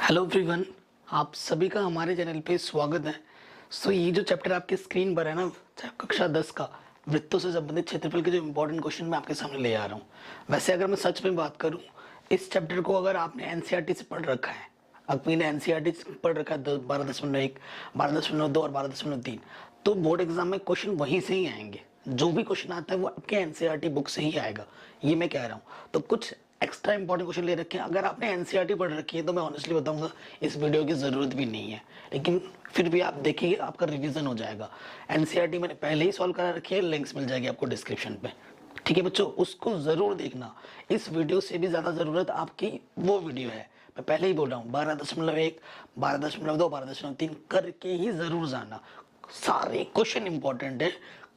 Hello everyone, आप सभी का हमारे चैनल पे स्वागत है। ये जो चैप्टर आपके स्क्रीन पर है ना, कक्षा 10 का वृत्तों से संबंधित क्षेत्रफल के जो इंपॉर्टेंट क्वेश्चन मैं आपके सामने ले आ रहा हूँ। वैसे अगर मैं सच में बात करूँ, इस चैप्टर को अगर आपने एनसीईआरटी से पढ़ रखा है, अगर ने एनसीईआरटी से पढ़ रखा है 12.1, 12.2 और 12.3, तो बोर्ड एग्जाम में क्वेश्चन वहीं से ही आएंगे। जो भी क्वेश्चन आता है वो आपके एनसीईआरटी बुक से ही आएगा, ये मैं कह रहा हूँ। तो कुछ एक्स्ट्रा इंपॉर्टेंट क्वेश्चन ले रखे हैं। अगर आपने एनसीईआरटी पढ़ रखी है तो मैं ऑनेस्टली बताऊंगा इस वीडियो की जरूरत भी नहीं है, लेकिन फिर भी आप देखिए, आपका रिवीजन हो जाएगा। एनसीईआरटी मैंने पहले ही सॉल्व करा रखी है, लिंक्स मिल जाएगी आपको डिस्क्रिप्शन पे। ठीक है बच्चों, उसको जरूर देखना। इस वीडियो से भी ज्यादा जरूरत आपकी वो वीडियो है, मैं पहले ही बोल रहा हूँ। 12.1, 12.2, 12.3 करके ही जरूर जाना। सारे क्वेश्चन इंपॉर्टेंट है,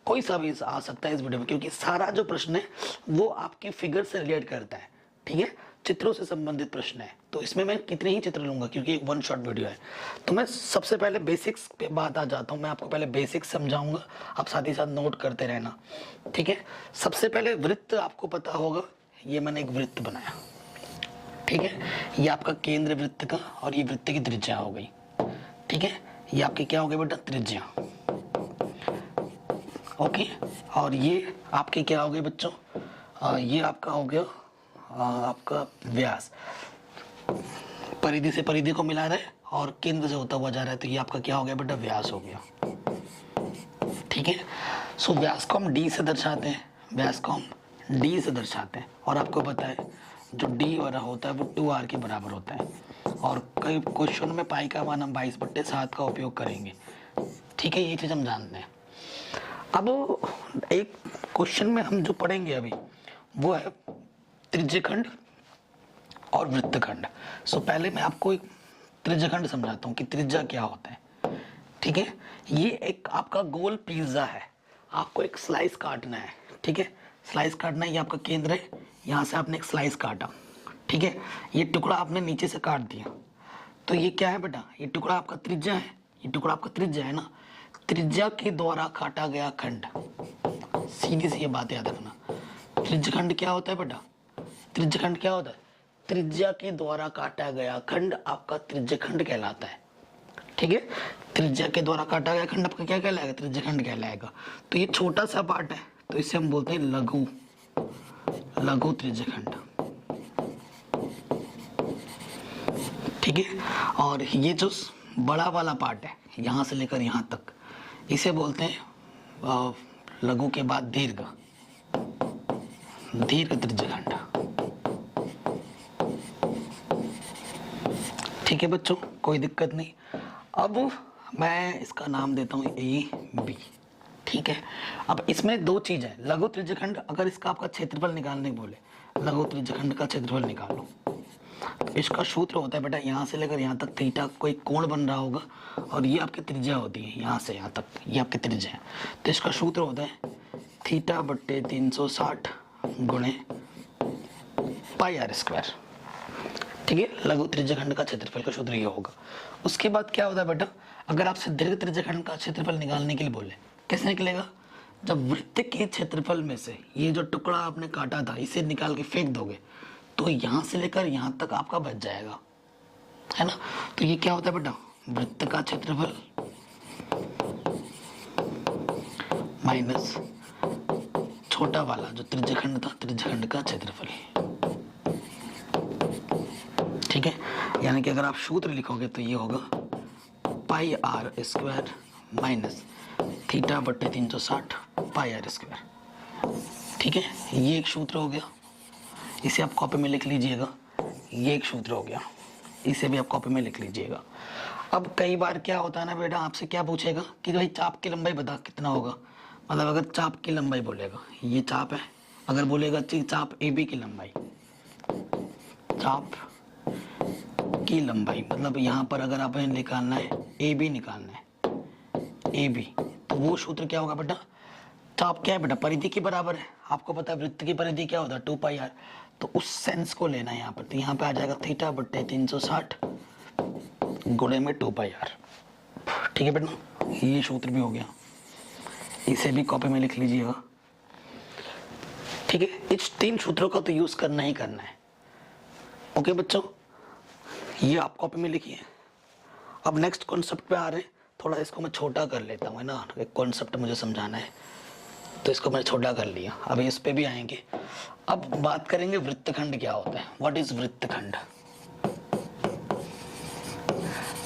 कोई सा भी आ सकता है इस वीडियो में, क्योंकि सारा जो प्रश्न है वो आपकी फिगर से रिलेट करता है। ठीक है, चित्रों से संबंधित प्रश्न है, तो इसमें मैं कितने ही चित्र लूंगा क्योंकि एक वन शॉट वीडियो है। तो मैं सबसे पहले बेसिक्स पे बात आ जाता हूँ। मैं आपको पहले बेसिक्स समझाऊंगा, आप साथ ही साथ नोट करते रहना। ठीक है, सबसे पहले वृत्त आपको पता होगा, ये मैंने एक वृत्त बनाया। ठीक है, ये आपका केंद्र वृत्त का, और ये वृत्त की त्रिज्या हो गई। ठीक है, ये आपकी क्या हो गई बेटा, त्रिज्या। ओके, और ये आपके क्या हो गए बच्चों, ये आपका हो गया आपका व्यास। परिधि से परिधि को मिला रहा है और केंद्र से होता हुआ जा रहा है, तो ये आपका क्या हो गया बेटा, व्यास हो गया। ठीक है, सो व्यास को हम डी से दर्शाते हैं, व्यास को हम डी से दर्शाते हैं। और आपको पता है जो डी वाला होता है वो 2r के बराबर होता है, और कई क्वेश्चन में पाई का मान हम 22/7 का उपयोग करेंगे। ठीक है, ये चीज हम जानते हैं। अब एक क्वेश्चन में हम जो पढ़ेंगे अभी वो है त्रिज्यखंड और वृत्तखंड। सो पहले मैं आपको एक त्रिज्यखंड समझाता हूँ कि त्रिज्या क्या होता है। ठीक है, ये एक आपका गोल पिज्जा है, आपको एक स्लाइस काटना है। ठीक है, स्लाइस काटना है, ये आपका केंद्र है, यहाँ से आपने एक स्लाइस काटा। ठीक है, ये टुकड़ा आपने नीचे से काट दिया, तो ये क्या है बेटा, ये टुकड़ा आपका त्रिज्या है, ये टुकड़ा आपका त्रिज्या है ना। त्रिज्या के द्वारा काटा गया खंड, सीधी सी ये बात याद रखना। त्रिज्यखंड क्या होता है बेटा, त्रिज्यखंड क्या होता है, त्रिज्या के द्वारा काटा गया खंड आपका त्रिज्यखंड कहलाता है। ठीक है, त्रिज्या के द्वारा काटा गया खंड आपका क्या कहलाएगा, त्रिज्यखंड कहलाएगा। तो ये छोटा सा पार्ट है, तो इसे हम बोलते हैं लघु, लघु त्रिज्यखंड। ठीक है, और ये जो बड़ा वाला पार्ट है यहां से लेकर यहां तक, इसे बोलते हैं लघु के बाद दीर्घ, दीर्घ त्रिज्यखंड। ठीक है बच्चों, कोई दिक्कत नहीं। अब मैं इसका नाम देता हूं ए बी। ठीक है, अब इसमें दो चीज है, लघु त्रिज्यखंड, अगर इसका आपका क्षेत्रफल निकालने बोले, लघु त्रिज्यखंड का क्षेत्रफल निकालो, तो इसका सूत्र होता है बेटा, यहाँ से लेकर यहाँ तक थीटा कोई कोण बन रहा होगा, और ये आपकी त्रिज्या होती है, यहाँ से यहाँ तक ये आपकी त्रिज्या है। तो इसका सूत्र होता है θ/360 गुणे πr²। ठीक है, लघु त्रिज्यखंड का क्षेत्रफल का सूत्र ये होगा। उसके बाद क्या होता है बेटा, अगर आपसे दीर्घ त्रिज्यखंड का क्षेत्रफल निकालने के लिए बोले, कैसे निकलेगा, जब वृत्त के क्षेत्रफल में से ये जो टुकड़ा आपने काटा था इसे निकाल के फेंक दोगे, तो यहां से लेकर यहां तक आपका बच जाएगा, है ना। तो ये क्या होता है बेटा, वृत्त का क्षेत्रफल माइनस छोटा वाला जो त्रिज्यखंड था, त्रिज्यखंड का क्षेत्रफल। ठीक है, यानी कि अगर आप सूत्र लिखोगे तो ये होगा πr² माइनस θ/360 πr²। ठीक है, ये एक सूत्र हो गया, इसे आप कॉपी में लिख लीजिएगा। ये एक सूत्र हो गया, इसे भी आप कॉपी में लिख लीजिएगा। अब कई बार क्या होता है ना बेटा, आपसे क्या पूछेगा कि भाई चाप की लंबाई बता कितना होगा, मतलब अगर चाप की लंबाई बोलेगा, ये चाप है, अगर बोलेगा चाप ए बी की लंबाई, चाप की लंबाई मतलब यहाँ पर अगर आप निकालना है ए बी, निकालना है ए बी, तो वो सूत्र क्या होगा बेटा, चाप क्या है बेटा, परिधि के बराबर है। आपको पता है वृत्त की परिधि क्या होता है, 2πr, तो उस सेंस को लेना है यहाँ पर। तो यहाँ पे आ जाएगा θ/360 गुणे में 2πr। ठीक है बेटा, ये सूत्र भी हो गया, इसे भी कॉपी में लिख लीजिएगा। ठीक है, इस तीन सूत्रों का तो यूज करना ही करना है। ओके बच्चों, ये आप कॉपी में लिखिए। अब नेक्स्ट कॉन्सेप्ट पे आ रहे हैं, थोड़ा इसको मैं छोटा कर लेता हूँ, है ना, एक कॉन्सेप्ट मुझे समझाना है तो इसको मैं छोटा कर लिया। अभी इस पे भी आएंगे। अब बात करेंगे वृत्तखंड क्या होता है, व्हाट इज वृत्तखंड।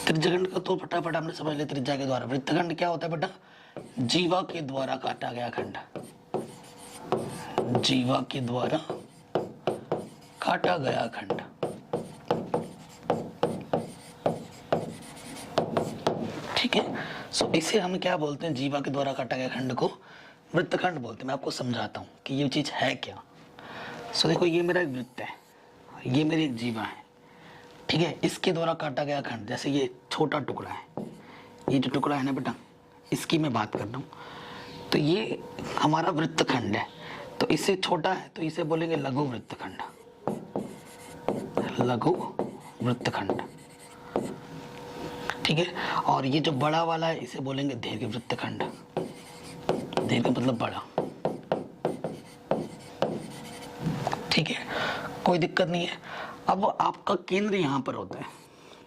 त्रिज्यखंड का तो फटाफट हमने समझ लिया, त्रिज्या के द्वारा। वृत्तखंड क्या होता है बेटा, जीवा के द्वारा काटा गया खंड, जीवा के द्वारा काटा गया खंड। ठीक है, सो इसे हम क्या बोलते हैं, जीवा के द्वारा काटा गया खंड को वृत्तखंड बोलते हैं। मैं आपको समझाता हूँ कि ये चीज है क्या। सो देखो, ये मेरा एक वृत्त है, ये मेरी एक जीवा है, ठीक है। इसके द्वारा काटा गया खंड, जैसे ये छोटा टुकड़ा है, ये जो टुकड़ा है ना बेटा, इसकी मैं बात कर रहा हूँ। तो ये हमारा वृत्तखंड है, तो इससे छोटा है तो इसे बोलेंगे लघु वृत्तखंड, लघु वृत्तखंड, ठीक है। और ये जो बड़ा वाला है इसे बोलेंगे दीर्घ वृत्तखंड, दीर्घ मतलब बड़ा, ठीक है, कोई दिक्कत नहीं है। अब आपका केंद्र यहाँ पर होता है,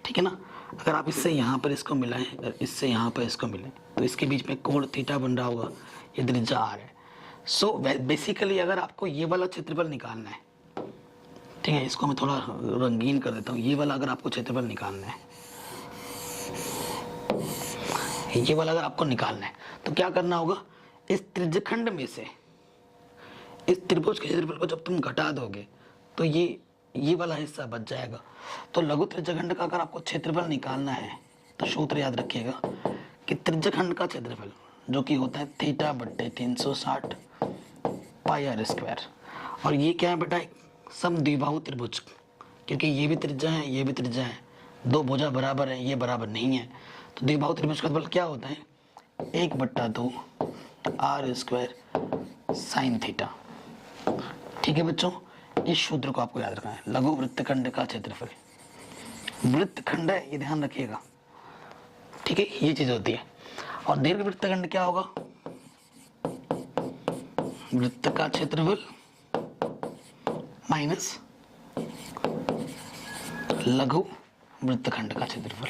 ठीक है ना। अगर आप इससे यहाँ पर इसको मिलाएं, अगर इससे यहाँ पर इसको मिलाएं तो इसके बीच में कोण थीटा बन रहा होगा, ये त्रिज्या आर है। सो बेसिकली अगर आपको ये वाला क्षेत्रफल निकालना है, ठीक है, इसको मैं थोड़ा रंगीन कर देता हूँ, ये वाला अगर आपको क्षेत्रफल निकालना है, ये वाला अगर आपको निकालना है तो क्या करना होगा, इस त्रिज्यखंड में से इस त्रिभुज के क्षेत्रफल को जब तुम घटा दोगे तो ये वाला हिस्सा बच जाएगा। तो लघु त्रिज्यखंड का अगर आपको क्षेत्रफल निकालना है तो सूत्र याद रखिएगा कि त्रिज्यखंड का क्षेत्रफल जो कि होता है थीटा बट्टे 360 पाई आर स्क्वायर। और ये क्या है बेटा, एक समद्विबाहु त्रिभुज, क्योंकि ये भी त्रिज्या है, ये भी त्रिज्या है, दो भुजा बराबर है, ये बराबर नहीं है, तो द्विबाहु त्रिभुज का बल क्या होता है, 1/2 आर स्क्वायर साइन थीटा। ठीक है बच्चों, इस सूत्र को आपको याद रखना है, लघु वृत्तखंड का क्षेत्रफल, वृत्तखंड है ये ध्यान रखिएगा, ठीक है, ये चीज होती है। और दीर्घ वृत्तखंड क्या होगा, वृत्त का क्षेत्रफल माइनस लघु वृत्तखंड का क्षेत्रफल।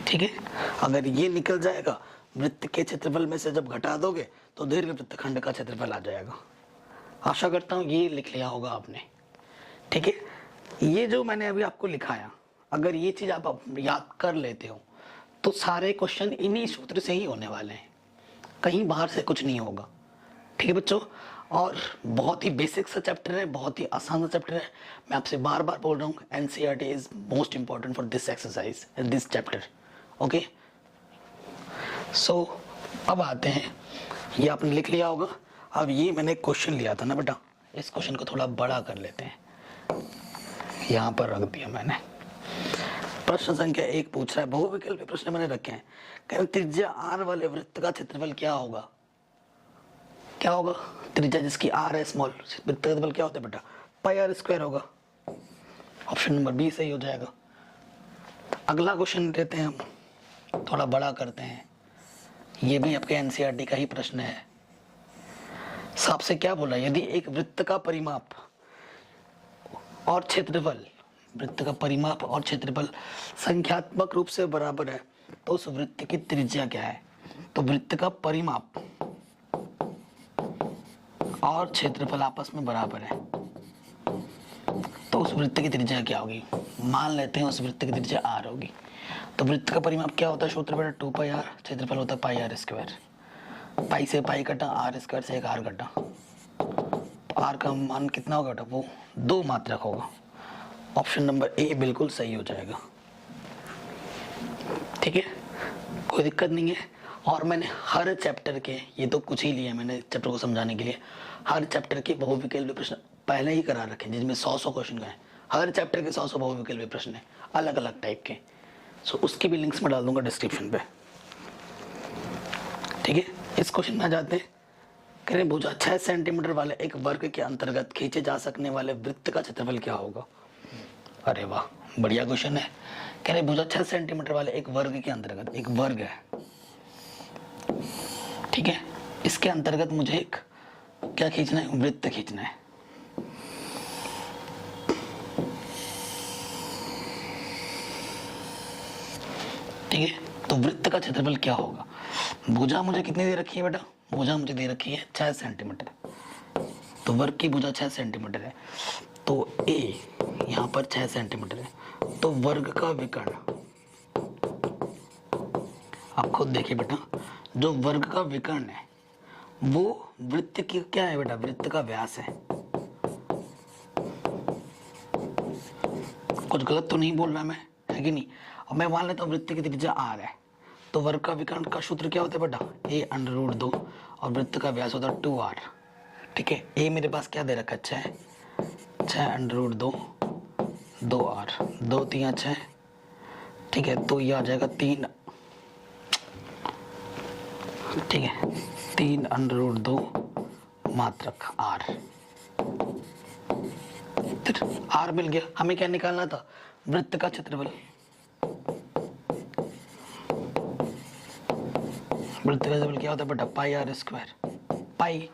ठीक है, अगर ये निकल जाएगा, वृत्त के क्षेत्रफल में से जब घटा दोगे तो दीर्घ वृत्तखंड का क्षेत्रफल आ जाएगा। आशा करता हूं ये लिख लिया होगा आपने। ठीक है, ये जो मैंने अभी आपको लिखाया, अगर ये चीज आप याद कर लेते हो तो सारे क्वेश्चन इन्हीं सूत्र से ही होने वाले हैं, कहीं बाहर से कुछ नहीं होगा। ठीक है बच्चों, और बहुत ही बेसिक सा चैप्टर है, बहुत ही आसान सा चैप्टर है। मैं आपसे बार बार बोल रहा हूँ, NCERT is most important for this exercise and this chapter. Okay, so अब आते हैं, ये आपने लिख लिया होगा। अब ये मैंने क्वेश्चन लिया था ना बेटा, इस क्वेश्चन को थोड़ा बड़ा कर लेते हैं, यहाँ पर रख दिया मैंने। प्रश्न संख्या 1 पूछ रहा है, बहुविकल्पी प्रश्न मैंने रखे हैं, कह त्रिज्या आर वाले वृत्त का क्षेत्रफल क्या होगा, क्या होगा, त्रिज्या जिसकी आर है स्मॉल, वृत्त का क्षेत्रफल क्या होता है बेटा, पाई आर स्क्वायर होगा। ऑप्शन नंबर बी सही हो जाएगा। अगला क्वेश्चन लेते हैं हम, थोड़ा बड़ा करते हैं, ये भी आपके एनसीईआरटी का ही प्रश्न है। आपसे क्या बोला, यदि एक वृत्त का परिमाप और क्षेत्रफल, वृत्त का परिमाप और क्षेत्रफल संख्यात्मक रूप से बराबर है तो उस वृत्त की त्रिज्या क्या है। तो वृत्त का परिमाप और क्षेत्रफल आपस में बराबर है तो उस वृत्त की त्रिज्या क्या होगी। मान लेते हैं उस वृत्त की त्रिज्या आर होगी, तो वृत्त का परिमाप क्या होता है, सूत्र बेटा 2 पाई आर, क्षेत्रफल होता है पाई आर स्क्वायर, पाई से पाई कटा, आर स्क्वायर से एक आर कटा, तो आर का मान कितना होगा बेटा, वो 2 मात्रक होगा। ऑप्शन नंबर ए बिल्कुल सही हो जाएगा। ठीक है, कोई दिक्कत नहीं है। और मैंने हर चैप्टर के, ये तो कुछ ही लिए मैंने चैप्टर को समझाने के लिए, हर चैप्टर के बहुविकल्पी प्रश्न पहले ही करा रखे जिसमें 100 क्वेश्चन का है। हर चैप्टर के 100 बहुविकल्पी प्रश्न है अलग अलग टाइप के। सो उसके भी लिंक्स में डाल दूंगा डिस्क्रिप्शन पे। ठीक है, इस क्वेश्चन में आ जाते हैं। कह रहे भुजा 6 सेंटीमीटर वाले एक वर्ग के अंतर्गत खींचे जा सकने वाले वृत्त का क्षेत्रफल क्या होगा। अरे वाह, बढ़िया क्वेश्चन है। कह रहे भुजा 6 सेंटीमीटर वाले एक वर्ग के अंतर्गत, एक वर्ग है, ठीक है, इसके अंतर्गत मुझे एक क्या खींचना है? वृत्त खींचना है। ठीक है, तो वृत्त का क्षेत्रफल क्या होगा? भुजा मुझे कितनी दे रखी है बेटा? भुजा मुझे दे रखी है 6 सेंटीमीटर। तो वर्ग की भुजा 6 सेंटीमीटर है, तो ए यहाँ पर 6 सेंटीमीटर है, तो वर्ग का विकर्ण, आप खुद देखिए बेटा, जो वर्ग का विकर्ण है वो वृत्त की क्या है बेटा? वृत्त का व्यास है। कुछ गलत तो नहीं बोल रहा मैं, है कि नहीं? और मैं मान लेता हूँ वृत्त की त्रिज्या r है, तो वर्ग का विकर्ण का सूत्र क्या होता है बेटा? a√2 और वृत्त का व्यास होता है 2r। ठीक है, a मेरे पास क्या दे रखा है? 6√2 2r, 2 3 6। ठीक है, तो ये आ जाएगा 3, ठीक है, 3√2 मात्रक r। r मिल गया। हमें क्या निकालना था? वृत्त का क्षेत्रफल। वृत्त का क्षेत्रफल क्या होता है बेटा? पाई r स्क्वायर। पाई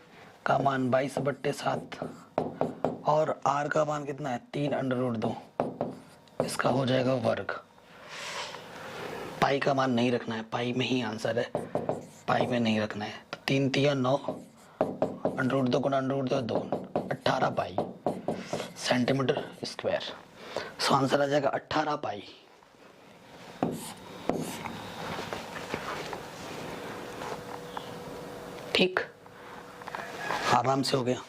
का मान 22/7 और r का मान कितना है? 3√2। इसका हो जाएगा वर्ग। पाई का मान नहीं रखना है, पाई में ही आंसर है, पाई में नहीं रखना है। तो 3 3 9 √2 गुणा √2 2, 18 pi centimetre square. So answer आ जाएगा 18 पाई। ठीक, आराम से हो गया।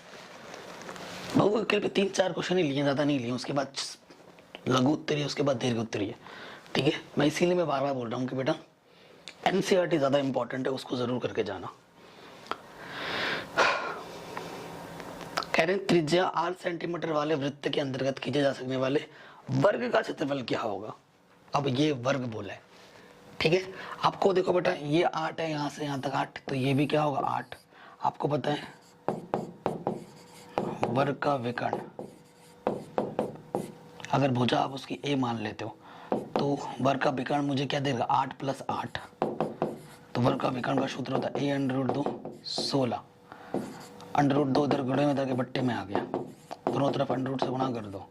बहुविकल्प पे 3-4 क्वेश्चन ही लिए, ज्यादा नहीं लिए। उसके बाद लघु उत्तरीय, उसके बाद दीर्घ उत्तरीय। ठीक है, मैं इसीलिए मैं बार बार बोल रहा हूँ कि बेटा एनसीईआरटी ज्यादा इंपॉर्टेंट है, उसको जरूर करके जाना। कह रहे हैं त्रिज्या 8 सेंटीमीटर वाले वृत्त के अंतर्गत खींचे जा सकने वाले वर्ग का क्षेत्रफल क्या होगा? अब ये वर्ग बोला है। ठीक है, आपको देखो बेटा ये 8 है, यहां से यहां तक 8, तो ये भी क्या होगा? 8। आपको पता है वर्ग का विकर्ण, अगर भुजा आप उसकी a मान लेते हो तो वर्ग का विकर्ण मुझे क्या देगा? 8 + 8। तो वर्ग का विकर्ण का सूत्र होता है a√2 16। √2 इधर गुणे में इधर के बट्टे में आ गया, दोनों तरफ √ से गुणा कर दो।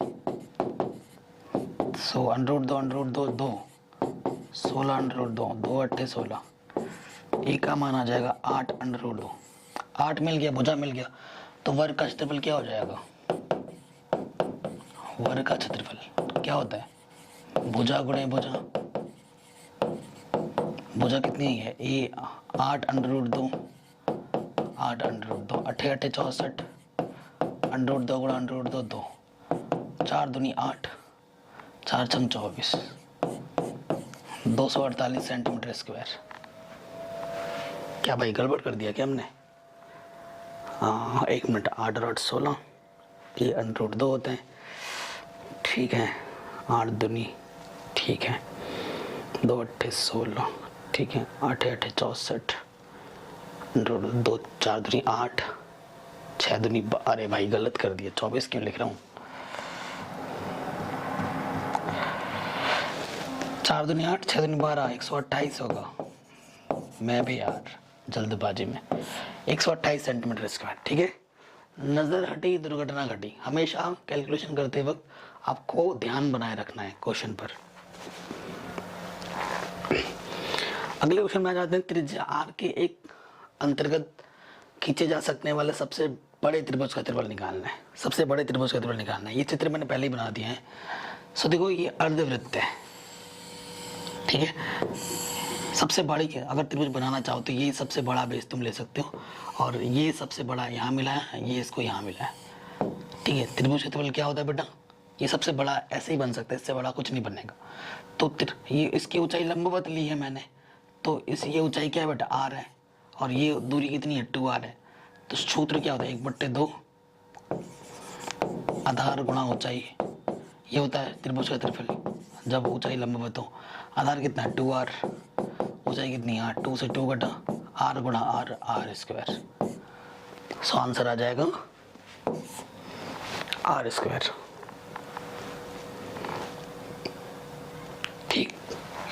सो √2 2, 16 √2 2 8 16। ए का मान आ जाएगा 8 √2। 8 मिल गया, भुजा मिल गया, तो वर्ग का क्षेत्रफल क्या हो जाएगा? वर्ग का क्षेत्रफल क्या होता है? भुजा गुणे भुजा। भुजा कितनी है? ए 8 √2 8 √2 8 8 64 √2 गुणा √2 2, 4 दूनी 8, 4 छंग 24, 248 सेंटीमीटर स्क्वायर। क्या भाई गड़बड़ कर दिया क्या हमने? हाँ, 1 मिनट। 8 और 8 16, ये √2 होते हैं। ठीक है, 8 दूनी, ठीक है, 2 8 16, ठीक है, 8 8 64, 2 4 दूनी 8, 6 दूनी, अरे भाई गलत कर दिया, 24 क्यों लिख रहा हूँ? 4 दूनी 8, 6 दूनी 12, 128 होगा। मैं भी यार जल्दबाजी में 128 सेंटीमीटर स्क्वायर। ठीक है, नजर हटी दुर्घटना घटी। हमेशा कैलकुलेशन करते वक्त आपको ध्यान बनाए रखना है क्वेश्चन पर। अगले क्वेश्चन में आ जाते हैं। त्रिज्या r के एक अंतर्गत खींचे जा सकने वाले सबसे बड़े त्रिभुज का क्षेत्रफल निकालना है। सबसे बड़े त्रिभुज का क्षेत्रफल निकालना है। ये चित्र मैंने पहले ही बना दिया है। सो देखो ये अर्धवृत्त है। ठीक है, सबसे बड़ी है, अगर त्रिभुज बनाना चाहो तो ये सबसे बड़ा बेस तुम ले सकते हो, और ये सबसे बड़ा यहाँ मिला है, ये इसको यहाँ मिला है। ठीक है, त्रिभुज क्षेत्रफल क्या होता है बेटा? ये सबसे बड़ा ऐसे ही बन सकता है, इससे बड़ा कुछ नहीं बनेगा। तो ये इसकी ऊंचाई लंबवत ली है मैंने, तो इस ये ऊंचाई क्या है बेटा? r है, और ये दूरी कितनी है? 2r है। तो सूत्र क्या होता है? 1/2 आधार गुणा ऊंचाई। ये होता है त्रिभुज का क्षेत्रफल जब ऊंचाई लंबवत हो। आधार कितना है? 2r, ऊंचाई कितनी है? 2 से 2 घटा r गुणा r स्क्वायर। सो आंसर आ जाएगा r स्क्वायर। ठीक,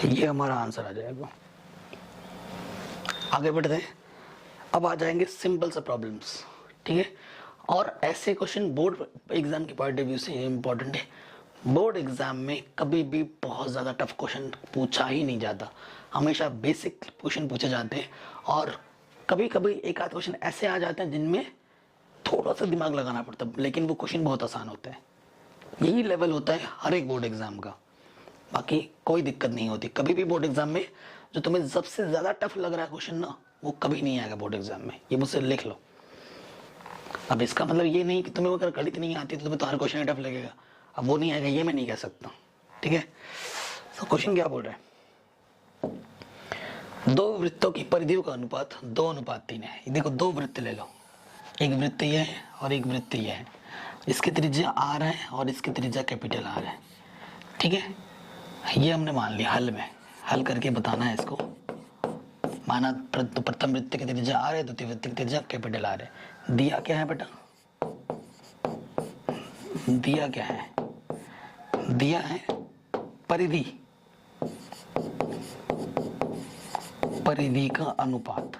ये हमारा आंसर आ जाएगा। आगे बढ़ते हैं। अब आ जाएंगे सिंपल सा प्रॉब्लम्स। ठीक है। और ऐसे क्वेश्चन बोर्ड एग्जाम के पॉइंट ऑफ व्यू से इम्पोर्टेंट है। बोर्ड एग्जाम में कभी भी बहुत ज़्यादा टफ क्वेश्चन पूछा ही नहीं जाता, हमेशा बेसिक क्वेश्चन पूछे जाते हैं। और कभी कभी एक आध क्वेश्चन ऐसे आ जाते हैं जिनमें थोड़ा सा दिमाग लगाना पड़ता है, लेकिन वो क्वेश्चन बहुत आसान होते हैं। यही लेवल होता है हर एक बोर्ड एग्जाम का, बाकी कोई दिक्कत नहीं होती। कभी भी बोर्ड एग्जाम में जो तुम्हें सबसे ज़्यादा टफ लग रहा है क्वेश्चन ना, वो कभी नहीं आएगा बोर्ड एग्जाम में, ये मुझसे लिख लो। अब इसका मतलब ये नहीं कि तुम्हें अगर गणित नहीं आती तो तुम्हें तो हर क्वेश्चन टफ लगेगा, अब वो नहीं आएगा ये मैं नहीं कह सकता, ठीक है। तो क्वेश्चन क्या बोल रहा है, दो वृत्तों की परिधियों का अनुपात 2:3 है। ये देखो दो वृत्त ले लो, एक वृत्त ये है और एक वृत्त ये है, इसकी त्रिज्या आर है और इसकी त्रिज्या कैपिटल आर है, ठीक है। ये हमने मान लिया, हल में हल करके बताना है इसको। माना प्रथम वृत्त की त्रिज्या आर है, द्वितीय वृत्त की त्रिज्या कैपिटल आर है। दिया क्या है बेटा, दिया क्या है, दिया है परिधि, परिधि का अनुपात।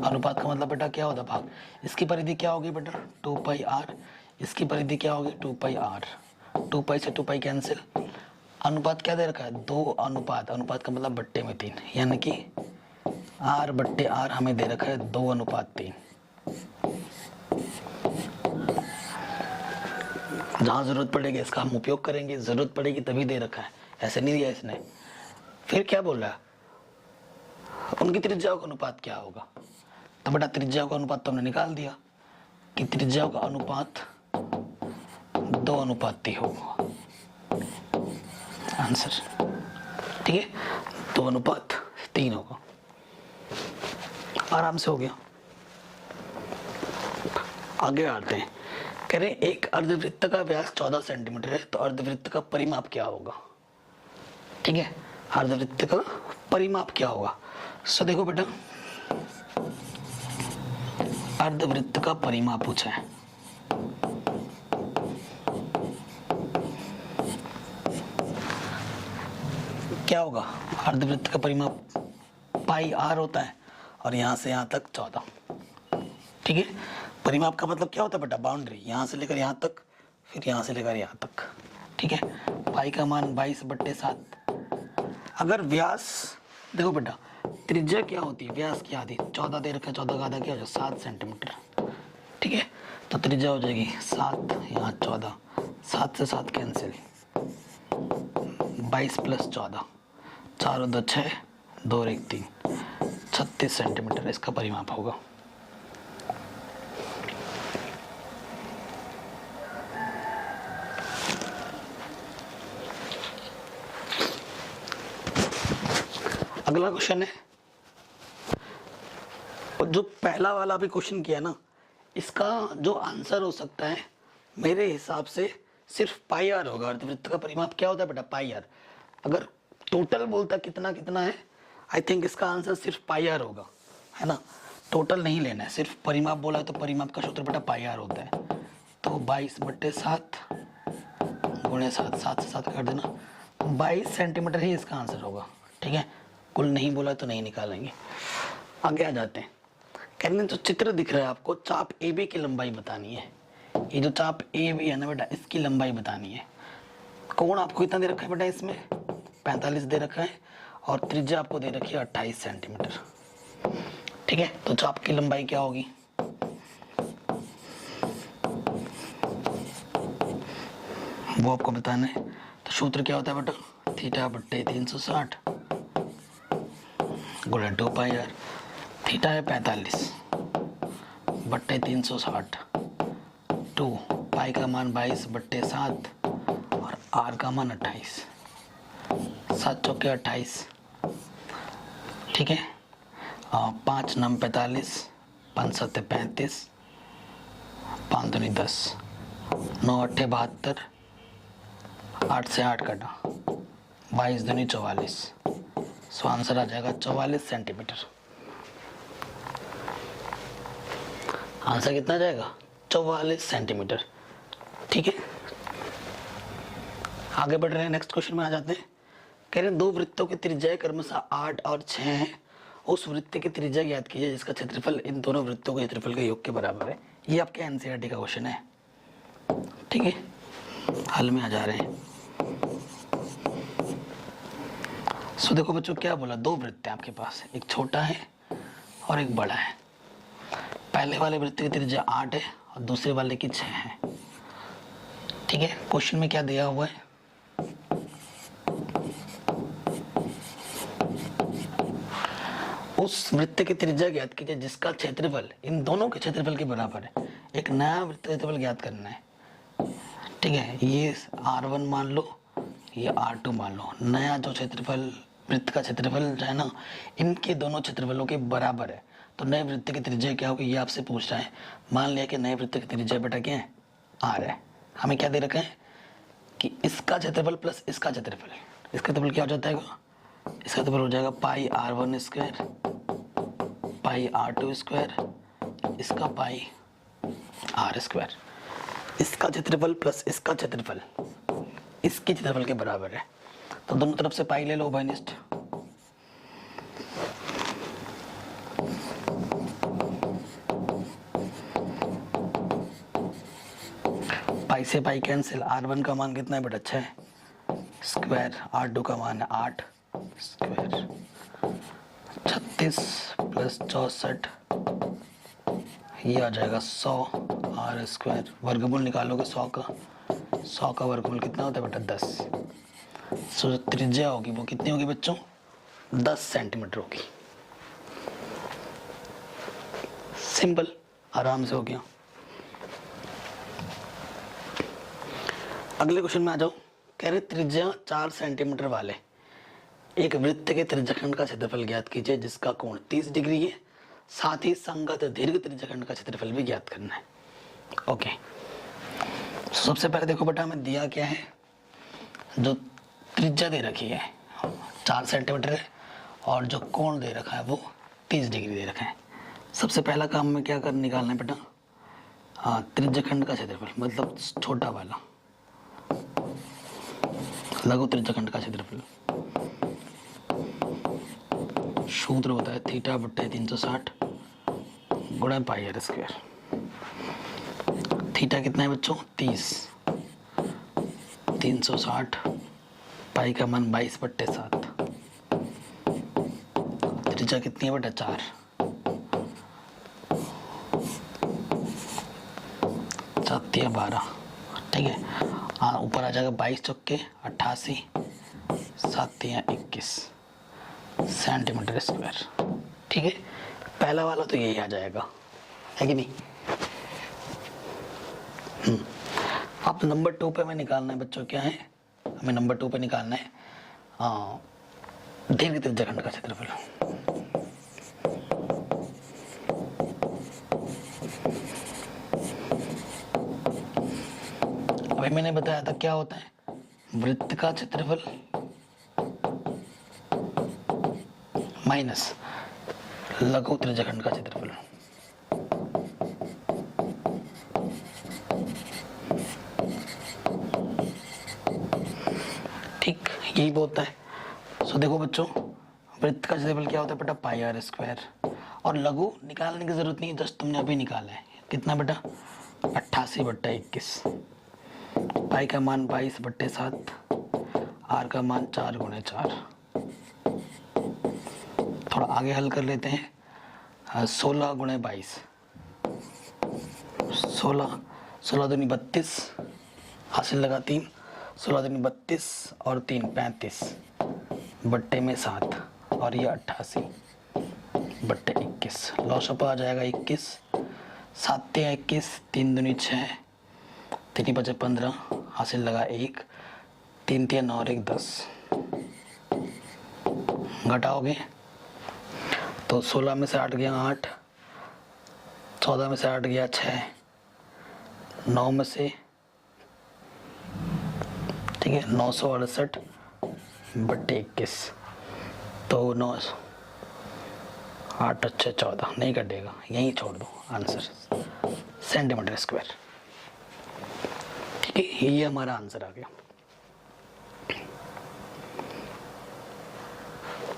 अनुपात का मतलब बेटा क्या होता है, भाग। इसकी परिधि क्या होगी बेटा 2πr, इसकी परिधि क्या होगी 2πr, 2π से 2π कैंसिल। अनुपात क्या दे रखा है 2:, अनुपात का मतलब बट्टे में 3, यानी कि r/r हमें दे रखा है 2:3। जहां जरूरत पड़ेगी इसका हम उपयोग करेंगे, जरूरत पड़ेगी तभी दे रखा है, ऐसे नहीं दिया इसने। फिर क्या बोल रहा है, उनकी त्रिज्याओं का अनुपात क्या होगा। तो बेटा त्रिज्याओं का अनुपात तो हमने निकाल दिया कि त्रिज्याओं का अनुपात 2:3 होगा आंसर, ठीक है। 2:3 होगा, आराम से हो गया। आगे आते हैं, कह रहे एक अर्धवृत्त का व्यास 14 सेंटीमीटर है, तो अर्धवृत्त का परिमाप क्या होगा, ठीक है। अर्धवृत्त का परिमाप क्या होगा। सो देखो बेटा, अर्धवृत्त का परिमाप पूछा है, क्या होगा। अर्धवृत्त का परिमाप πr होता है और यहां से यहां तक 14, ठीक है। परिमाप का मतलब क्या होता है बेटा, बाउंड्री, यहां से लेकर यहां तक, फिर यहां से लेकर यहां तक, ठीक है। पाई का मान 22/7। अगर व्यास देखो बेटा, त्रिज्या क्या होती है, व्यास की आधी, 14 दे रखा है, 14 का आधा क्या हो जाए 7 सेंटीमीटर, ठीक है। तो त्रिज्या हो जाएगी 7, यहाँ 14, 7 से 7 कैंसिल, 22 + 14, 4 और 2 6, 2 और 1 3, 36 सेंटीमीटर इसका परिमाप होगा। अगला क्वेश्चन है, जो पहला वाला भी क्वेश्चन किया ना, इसका जो आंसर हो सकता है मेरे हिसाब से सिर्फ πr होगा। अर्धवृत्त का परिमाप क्या होता है बेटा πr। अगर टोटल बोलता कितना कितना है, आई थिंक इसका आंसर सिर्फ πr होगा, है ना। टोटल नहीं लेना है, सिर्फ परिमाप बोला है तो परिमाप का सूत्र बेटा πr होता है। तो 22/7 × 7, 7 से 7 काट देना, 22 सेंटीमीटर ही इसका आंसर होगा, ठीक है। कुल नहीं बोला तो नहीं निकालेंगे। आगे आ जाते हैं, कहने जो चित्र दिख रहा है आपको, चाप AB की लंबाई बतानी है। ये जो चाप AB है ना बेटा, इसकी लंबाई बतानी है। कोण आपको कितना दे रखा है बेटा, इसमें 45 दे रखा है और त्रिज्या आपको दे रखी है 28 सेंटीमीटर, ठीक है। तो चाप की लंबाई क्या होगी, वो आपको बताना है। तो सूत्र क्या होता है बेटा, θ/360 गुणा 2πr। थीटा है 45/360, 2 पाई का मान 22/7 और आर का मान 28, 7 चौके 28, ठीक है। 5 9 45, 5 7 35, 5 दूनी 10, 9 8 72, 8 से 8 कटा, 22 दूनी 44, सो आंसर आ जाएगा 44 सेंटीमीटर। आंसर कितना जाएगा 44 सेंटीमीटर, ठीक है। आगे बढ़ रहे हैं, नेक्स्ट क्वेश्चन में आ जाते हैं। कह रहे हैं दो वृत्तों की त्रिज्याएं क्रमशः 8 और 6 हैं उस वृत्त की त्रिज्या ज्ञात कीजिए जिसका क्षेत्रफल इन दोनों वृत्तों के क्षेत्रफल के योग के बराबर है। ये आपके एनसीईआरटी का क्वेश्चन है, ठीक है। हल में आ जा रहे हैं। सो देखो बच्चों क्या बोला, दो वृत्त है आपके पास, एक छोटा है और एक बड़ा है। पहले वाले वृत्त की त्रिज्या 8 है और दूसरे वाले की 6 है, ठीक है। क्वेश्चन में क्या दिया हुआ है, उस वृत्त की त्रिज्या ज्ञात कीजिए जिसका क्षेत्रफल इन दोनों के क्षेत्रफल के बराबर है। एक नया वृत्त क्षेत्रफल ज्ञात करना है, ठीक है। ये R1 मान लो, ये R2 मान लो। नया जो क्षेत्रफल, वृत्त का क्षेत्रफल जो है ना, इनके दोनों क्षेत्रफलों के बराबर है। तो नए वृत्त की त्रिज्या क्या होगी, ये आपसे पूछ रहा है। मान लिया कि नए वृत्त की त्रिज्या बेटा क्या है, R है। हमें क्या दे रखा है कि इसका क्षेत्रफल प्लस इसका क्षेत्रफल, इसका क्षेत्रफल क्या हो जाता है, इसका क्षेत्रफल हो जाएगा पाई R1 square pi R2 square, इसका पाई R स्क्वायर। इसका क्षेत्रफल प्लस इसका क्षेत्रफल इसके क्षेत्रफल के बराबर है। तो दोनों तरफ से पाई ले लो भाईनिस्ट। पाई से पाई कैंसिल। R1 का मान कितना है बेटा, 6 स्क्वायर। R2 का मान है 8 स्क्वायर। 36 प्लस 64, ये आ जाएगा 100 R स्क्वायर। वर्गमूल निकालोगे 100 का वर्गमूल कितना होता है बेटा, 10। सो जो त्रिज्या होगी वो कितनी होगी बच्चों, 10 सेंटीमीटर होगी। सिंपल, आराम से हो गया। अगले क्वेश्चन में आ जाओ। कह रहे त्रिज्या 4 सेंटीमीटर वाले एक वृत्त के त्रिज्याखंड का क्षेत्रफल ज्ञात कीजिए जिसका कोण 30 डिग्री है। साथ ही संगत दीर्घ त्रिज्याखंड का क्षेत्रफल भी ज्ञात करना है। ओके, सबसे पहले देखो बेटा हमें दिया क्या है, जो त्रिज्या दे रखी है 4 सेंटीमीटर है और जो कोण दे रखा है वो 30 डिग्री दे रखा है। सबसे पहला काम में क्या कर निकालना है बेटा, त्रिज्याखंड का क्षेत्रफल, मतलब छोटा वाला लघु त्रिज्याखंड का क्षेत्रफल। सूत्र होता है थीटा बट्टे 360 गुणा पाई R स्क्वायर। थीटा कितना है बच्चों, 30, 360, पाई का मान 22/7। त्रिज्या कितनी है बेटा, 4। 7 × 12, ठीक है। ऊपर आ जाएगा 22 चौके 88, 7 × 21 सेंटीमीटर स्क्वायर, ठीक है। पहला वाला तो यही आ जाएगा, है कि नहीं। अब नंबर 2 पे हमें निकालना है बच्चों, क्या है, हमें नंबर 2 पे निकालना है दीर्घ त्रिज्याखंड का क्षेत्रफल। अभी मैंने बताया था क्या होता है, वृत्त का क्षेत्रफल माइनस लघु त्रिज्याखंड का क्षेत्रफल। ठीक, यही बोलता है। सो देखो बच्चों, वृत्त का क्षेत्रफल क्या होता है बेटा, पाई R स्क्वायर। और लघु निकालने की जरूरत नहीं है, जस्ट तुमने अभी निकाला है। कितना बेटा, 88/21। पाई का मान 22/7, R का मान 4 × 4। थोड़ा आगे हल कर लेते हैं। 16 × 22, 16 दूनी 32, हासिल लगा 3, 16 दूनी 32 और 3 35 बट्टे में 7 और ये 88/21। लॉसअप आ जाएगा 21, 7 × 21, 3 दूनी 6, 3 बचे 15, हासिल लगा 1, 3 × 9 और 1 10। घटाओगे तो 16 में से 8 गया 8, 14 में से 8 गया 6, 9 में से, ठीक है, 968/21। तो 9, 8 अच्छे 14 नहीं कटेगा, यहीं छोड़ दो आंसर, सेंटीमीटर स्क्वायर। ठीक है, ये हमारा आंसर आ गया।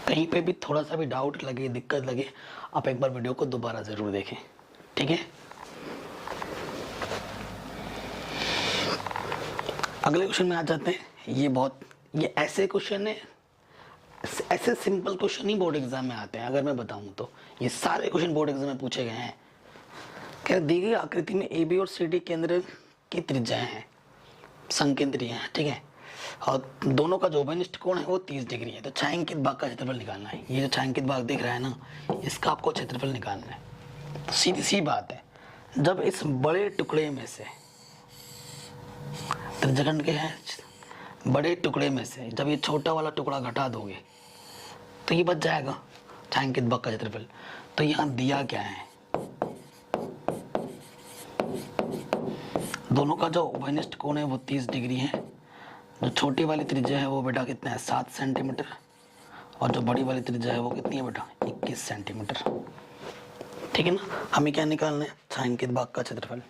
कहीं पे भी थोड़ा सा भी डाउट लगे, दिक्कत लगे, आप एक बार वीडियो को दोबारा ज़रूर देखें, ठीक है। अगले क्वेश्चन में आ जाते हैं। ये ऐसे क्वेश्चन है, ऐसे सिंपल क्वेश्चन ही बोर्ड एग्जाम में आते हैं। अगर मैं बताऊं तो ये सारे क्वेश्चन बोर्ड एग्जाम में पूछे गए हैं। क्या दी गई आकृति में ए बी और सी डी केंद्र की त्रिज्याएं हैं, संकेंद्रीय हैं, ठीक है, और दोनों का जो उभयनिष्ठ कोण है वो 30 डिग्री है। तो छायांकित भाग का क्षेत्रफल निकालना है। ये जो छायांकित भाग दिख रहा है ना, इसका आपको क्षेत्रफल निकालना है। तो सीधी सी बात है, जब इस बड़े टुकड़े में से त्रिज्याखंड के हैं, बड़े टुकड़े में से जब ये छोटा वाला टुकड़ा घटा दोगे तो ये बच जाएगा छायांकित भाग का क्षेत्रफल। तो यहाँ दिया क्या है, दोनों का जो उभयनिष्ठ कोण है वो 30 डिग्री है। जो छोटी वाली त्रिज्या है वो बेटा कितना है, 7 सेंटीमीटर, और जो बड़ी वाली त्रिज्या है वो कितनी है बेटा, 21 सेंटीमीटर, ठीक है ना। हमें क्या निकालना है, छायांकित भाग का क्षेत्रफल।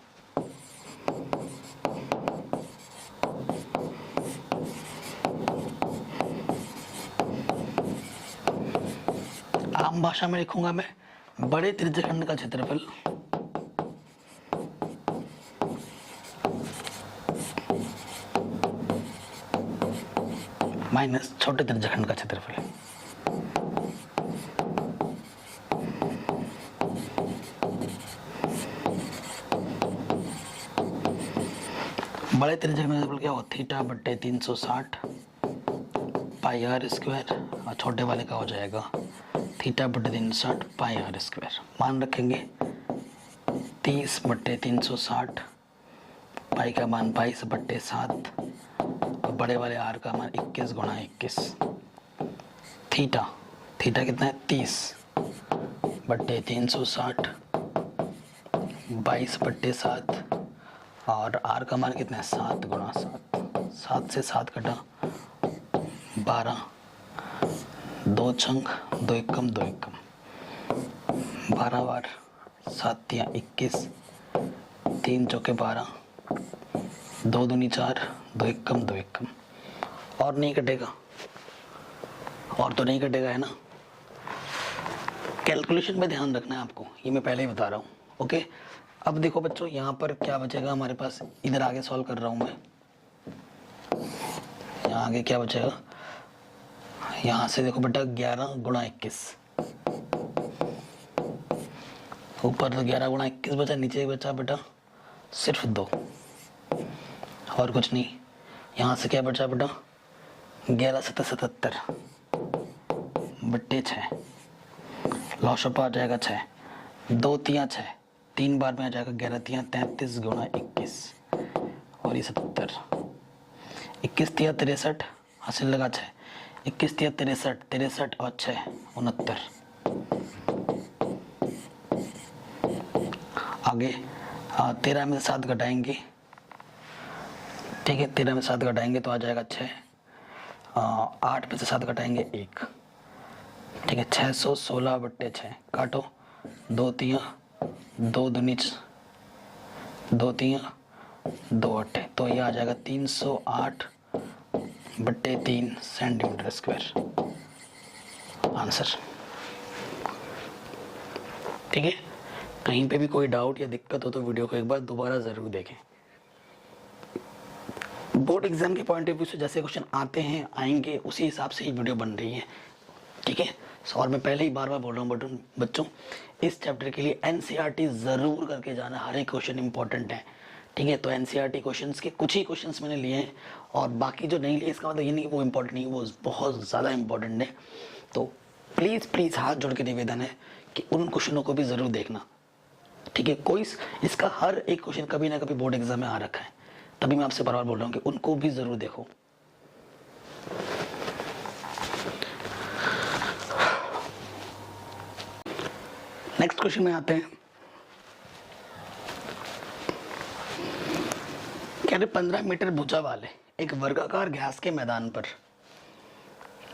आम भाषा में लिखूंगा मैं, बड़े त्रिज्याखंड का क्षेत्रफल माइनस छोटे त्रिज्याखंड का क्षेत्रफल। बड़े त्रिज्याखंड का क्षेत्रफल क्या हो, थीटा बट्टे 360 पाई आर स्क्वायर, और छोटे वाले का हो जाएगा थीटा बट्टे 360 पाई आर स्क्वायर। मान रखेंगे 30 बट्टे 360, पाई का मान 22 बट्टे 7, और बड़े वाले आर का मान 21 गुणा 21। थीटा कितना है, 30 बट्टे 360, 22 बट्टे 7, और आर का मान कितना है, 7 गुणा 7। 7 से 7 कटा 12, 2 छंग 2 एकम 2 एकम, 12 बार 7 तिया 21, 3 चौके 12, 2 दूनी 4, 2 एकम 2 एकम। और नहीं कटेगा, और तो नहीं कटेगा, है ना। कैलकुलेशन में ध्यान रखना है आपको, ये मैं पहले ही बता रहा हूँ, ओके। अब देखो बच्चों, यहाँ पर क्या बचेगा हमारे पास, इधर आगे सॉल्व कर रहा हूँ मैं, यहाँ आगे क्या बचेगा, यहाँ से देखो बेटा 11 गुणा 21, ऊपर तो 11 गुणा 21 बचा, नीचे बचा बेटा सिर्फ 2, और कुछ नहीं। यहाँ से क्या बचा बेटा, 11 सत्तर 77 बट्टे 6, लॉशअप आ जाएगा 6, 2 तिया 6, 3 बार में आ जाएगा 11 तिया 33 गुणा 21, और ये 77, 21 तिया 63, हासिल लगा 6, 21 तिया 63, 63 और 6 69। आगे 13 में 7 घटाएंगे, ठीक है, 13 में 7 घटाएंगे तो आ जाएगा 6, 8 में से 7 घटाएंगे 1, ठीक है, 616 बट्टे 6, काटो 2 तिया 2 दूनी 2 तिया 2 अट्ठे, तो ये आ जाएगा 308 बट्टे 3 सेंटीमीटर स्क्वायर आंसर, ठीक है। कहीं पे भी कोई डाउट या दिक्कत हो तो वीडियो को एक बार दोबारा ज़रूर देखें। बोर्ड एग्जाम के पॉइंट ऑफ व्यू से जैसे क्वेश्चन आते हैं आएंगे उसी हिसाब से ही वीडियो बन रही है, ठीक है। और मैं पहले ही बार बार बोल रहा हूँ बच्चों, इस चैप्टर के लिए एनसीईआरटी ज़रूर करके जाना, हर एक क्वेश्चन इंपॉर्टेंट है, ठीक है। तो एनसीईआरटी क्वेश्चंस के कुछ ही क्वेश्चंस मैंने लिए हैं, और बाकी जो नहीं लिए इसका मतलब ये नहीं कि वो इम्पोर्टेंट नहीं, वो बहुत ज़्यादा इंपॉर्टेंट है। तो प्लीज़ हाथ जोड़ के निवेदन है कि उन क्वेश्चनों को भी ज़रूर देखना, ठीक है। कोई इसका हर एक क्वेश्चन कभी ना कभी बोर्ड एग्जाम में आ रखा है, तभी मैं आपसे बार बार बोल रहा हूँ कि उनको भी ज़रूर देखो। नेक्स्ट क्वेश्चन में आते हैं। कह रहे 15 मीटर भुजा वाले एक वर्गाकार घास के मैदान पर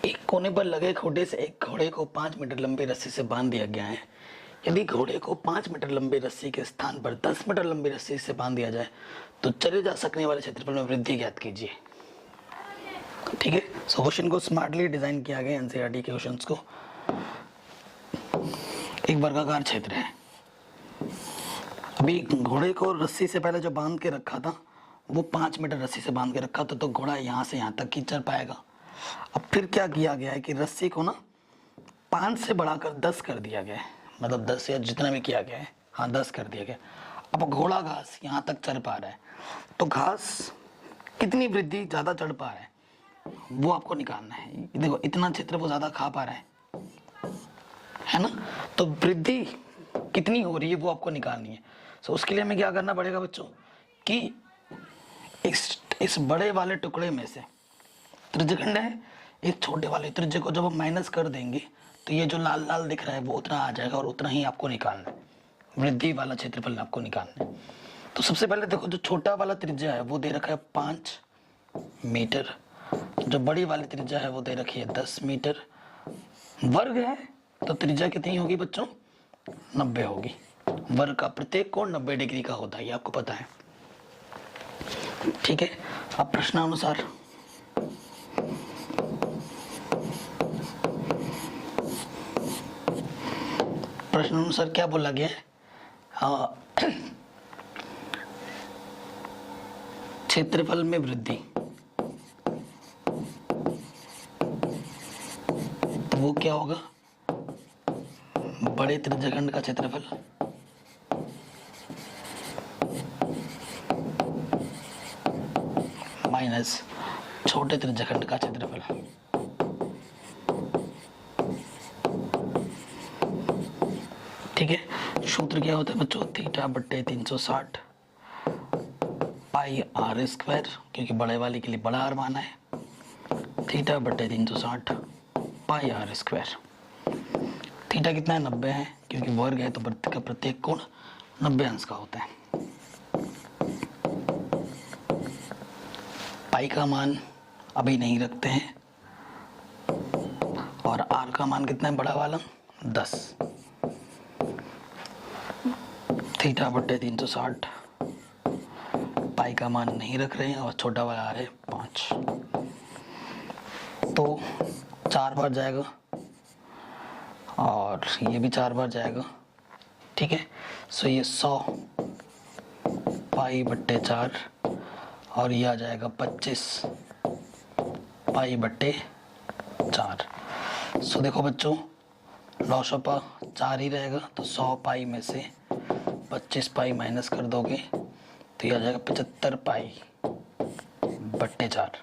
एक कोने पर लगे खूंटे से एक घोड़े को 5 मीटर लंबी रस्सी से बांध दिया गया है। यदि घोड़े को 5 मीटर लंबी रस्सी के स्थान पर 10 मीटर लंबी रस्सी से बांध दिया जाए तो चले जा सकने वाले क्षेत्रफल में वृद्धि ज्ञात कीजिए। ठीक है। सो क्वेश्चन को स्मार्टली डिजाइन किया गया एनसीईआरटी के क्वेश्चंस को। एक वर्गाकार क्षेत्र है। अभी घोड़े को रस्सी से पहले जो बांध के रखा था वो 5 मीटर रस्सी से बांध के रखा था, तो घोड़ा यहाँ से यहाँ तक ही चल पाएगा। अब फिर क्या किया गया है कि रस्सी को ना 5 से बढ़ाकर 10 कर दिया गया है, मतलब 10 या जितना भी किया गया है, हाँ 10 कर दिया गया। अब घोड़ा घास यहाँ तक चढ़ पा रहा है, तो घास कितनी वृद्धि ज़्यादा चढ़ पा रहा है वो आपको निकालना है। देखो इतना क्षेत्र वो ज़्यादा खा पा रहा है ना, तो वृद्धि कितनी हो रही है वो आपको निकालनी है। सो उसके लिए हमें क्या करना पड़ेगा बच्चों कि इस बड़े वाले टुकड़े में से त्रिज्यखंड है, एक छोटे वाले त्रिज्य को जब हम माइनस कर देंगे तो ये जो लाल लाल दिख रहा है वो उतना आ जाएगा, और उतना ही आपको निकालना है, वृद्धि वाला क्षेत्रफल आपको निकालना है। तो सबसे पहले देखो जो छोटा वाला त्रिज्या है वो दे रखा है 5 मीटर, जो बड़ी वाली त्रिज्या है वो दे रखी है 10 मीटर। वर्ग है तो त्रिज्या कितनी होगी बच्चों, 90 होगी। वर्ग का प्रत्येक कोण 90 डिग्री का होता है, ये आपको पता है। ठीक है, अब प्रश्नानुसार क्या बोला गया है, क्षेत्रफल में वृद्धि, तो वो क्या होगा, बड़े त्रिज्यखंड का क्षेत्रफल माइनस छोटे त्रिज्यखंड का क्षेत्रफल। ठीक है, सूत्र क्या होता है बच्चों, थीटा बट्टे 360 पाई आर स्क्वायर, क्योंकि बड़े वाले के लिए बड़ा आर माना है, थीटा बट्टे 360 पाई आर स्क्वायर। थीटा कितना है, 90 है, क्योंकि वर्ग है तो वृत्त का प्रत्येक कोण 90 अंश का होता है। पाई का मान अभी नहीं रखते हैं, और आर का मान कितना है बड़ा वाला 10, थीटा बट्टे 360 पाई का मान नहीं रख रहे हैं, और छोटा वाला आर है 5, तो 4 बार जाएगा और ये भी 4 बार जाएगा। ठीक है, सो ये 100 पाई बट्टे 4, और ये आ जाएगा 25 पाई बट्टे 4। सो देखो बच्चों लॉसपा 4 ही रहेगा, तो 100 पाई में से 25 पाई माइनस कर दोगे तो ये आ जाएगा 75 पाई बट्टे 4,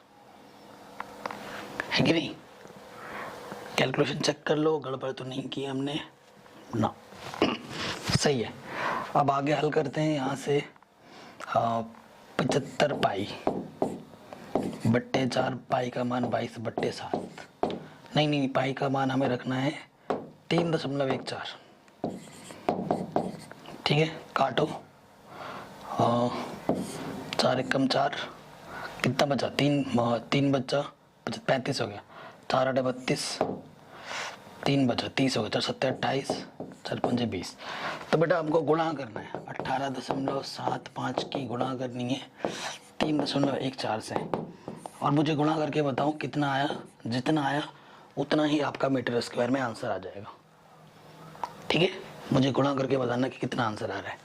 है कि नहीं। कैलकुलेशन चेक कर लो, गड़बड़ तो नहीं की हमने ना, सही है। अब आगे हल करते हैं यहाँ से 75 पाई बट्टे 4, पाई का मान 22 बट्टे 7, नहीं पाई का मान हमें रखना है 3.14। ठीक है, काटो 4 एकम 4, कितना बचा, 3 बचा 35 हो गया, 4 8 32, 3 बचा 30 हो गया, 4 7 28, 4 5 20। तो बेटा हमको गुणा करना है, 18.75 की गुणा करनी है 3.14 से, और मुझे गुणा करके बताओ कितना आया। जितना आया उतना ही आपका मीटर स्क्वायर में आंसर आ जाएगा। ठीक है, मुझे गुणा करके बताना कि कितना आंसर आ रहा है।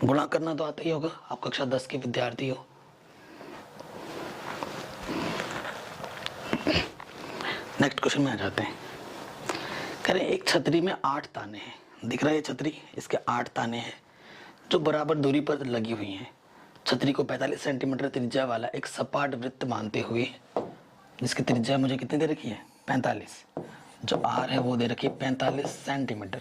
गुणा करना तो आता ही होगा, आप कक्षा 10 के विद्यार्थी हो। नेक्स्ट क्वेश्चन में आ जाते हैं। कह रहे एक छतरी में 8 ताने हैं, दिख रहा है छतरी, इसके 8 ताने हैं जो बराबर दूरी पर लगी हुई हैं। छतरी को 45 सेंटीमीटर त्रिज्या वाला एक सपाट वृत्त मानते हुए, जिसकी त्रिज्या मुझे कितनी दे रखी है 45, जो आर है वो दे रखी है 45 सेंटीमीटर।